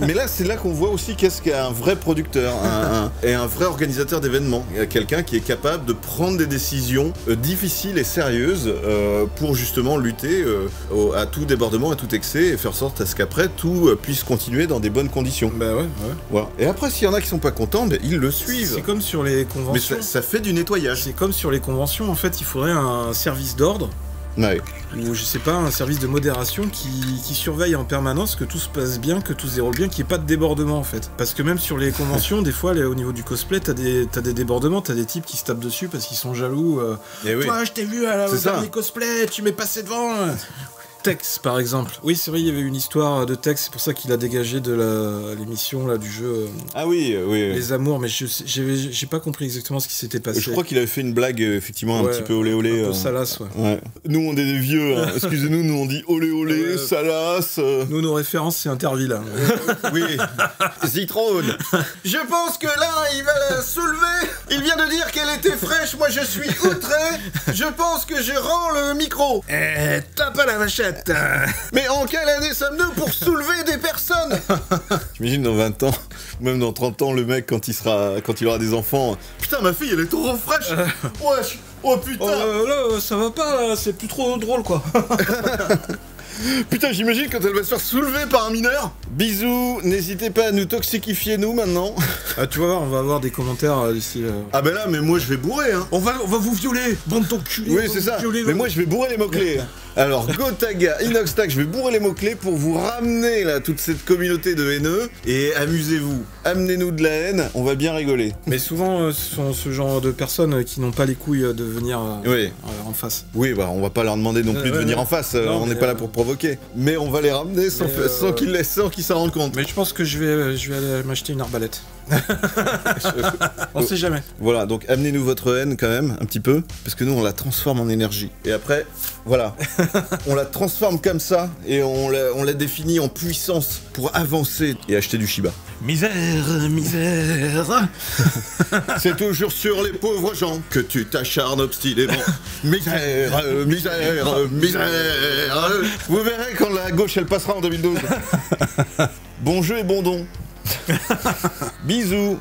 Mais là, c'est là qu'on voit aussi qu'est-ce qu'un vrai producteur et un vrai organisateur d'événements. Quelqu'un qui est capable de prendre des décisions difficiles et sérieuses pour justement lutter à tout débordement, à tout excès et faire sorte à ce qu'après tout puisse continuer dans des bonnes conditions. Bah ouais. Voilà. Et après, s'il y en a qui sont pas contents, ils le suivent. C'est comme sur les conventions. Mais ça fait du nettoyage. C'est comme sur les conventions, en fait, il faudrait un service d'ordre. Ouais. Ou je sais pas, un service de modération qui surveille en permanence que tout se passe bien, que tout se déroule bien, qu'il n'y ait pas de débordement en fait. Parce que même sur les conventions, des fois, au niveau du cosplay, t'as des débordements, t'as des types qui se tapent dessus parce qu'ils sont jaloux. Oui. Toi, je t'ai vu au dernier cosplay, tu m'es passé devant. Tex, par exemple. Oui, c'est vrai, il y avait une histoire de Tex, c'est pour ça qu'il a dégagé de l'émission là du jeu. Ah oui, oui. Les Amours, mais j'ai pas compris exactement ce qui s'était passé. Je crois qu'il avait fait une blague, effectivement, un petit peu olé olé. Un peu salace, ouais. Nous, on est des vieux, hein. Excusez-nous, nous on dit olé olé, salace. Nous, nos références, c'est Interville. Oui. Zitrone. Je pense que là, il va la soulever. Il vient de dire qu'elle était fraîche, moi je suis outré. Je pense que je rends le micro. Tape à la vachette. Mais en quelle année sommes-nous pour soulever des personnes? J'imagine dans 20 ans, ou même dans 30 ans, le mec, quand il aura des enfants. Putain, ma fille, elle est trop fraîche. Wesh. Oh putain. Oh là, ça va pas, là. C'est plus trop drôle, quoi. Putain, j'imagine quand elle va se faire soulever par un mineur. Bisous, n'hésitez pas à nous toxiquifier, nous, maintenant. Ah, tu vas voir, on va avoir des commentaires d'ici... Ah ben là, mais moi, je vais bourrer, hein. On va vous violer, bande d'enculés. Oui, c'est ça. Mais moi, je vais bourrer les mots-clés. Alors, Gotaga, Inoxtag, je vais bourrer les mots-clés pour vous ramener, là, toute cette communauté de haineux. Et amusez-vous. Amenez-nous de la haine, on va bien rigoler. Mais souvent, ce sont ce genre de personnes qui n'ont pas les couilles de venir en face. Oui, bah, on va pas leur demander non plus de venir en face. Non, on n'est pas là pour provoquer. Mais on va les ramener sans qu'ils s'en rendent compte. Mais je pense que je vais aller m'acheter une arbalète. On sait jamais. Voilà, donc amenez-nous votre haine quand même, un petit peu, parce que nous on la transforme en énergie. Et après, voilà, on la transforme comme ça, et on la définit en puissance pour avancer et acheter du Shiba. Misère, misère. C'est toujours sur les pauvres gens que tu t'acharnes obstinément. Misère, misère, misère. Vous verrez quand la gauche elle passera en 2012. Bon jeu et bon don. Bisous.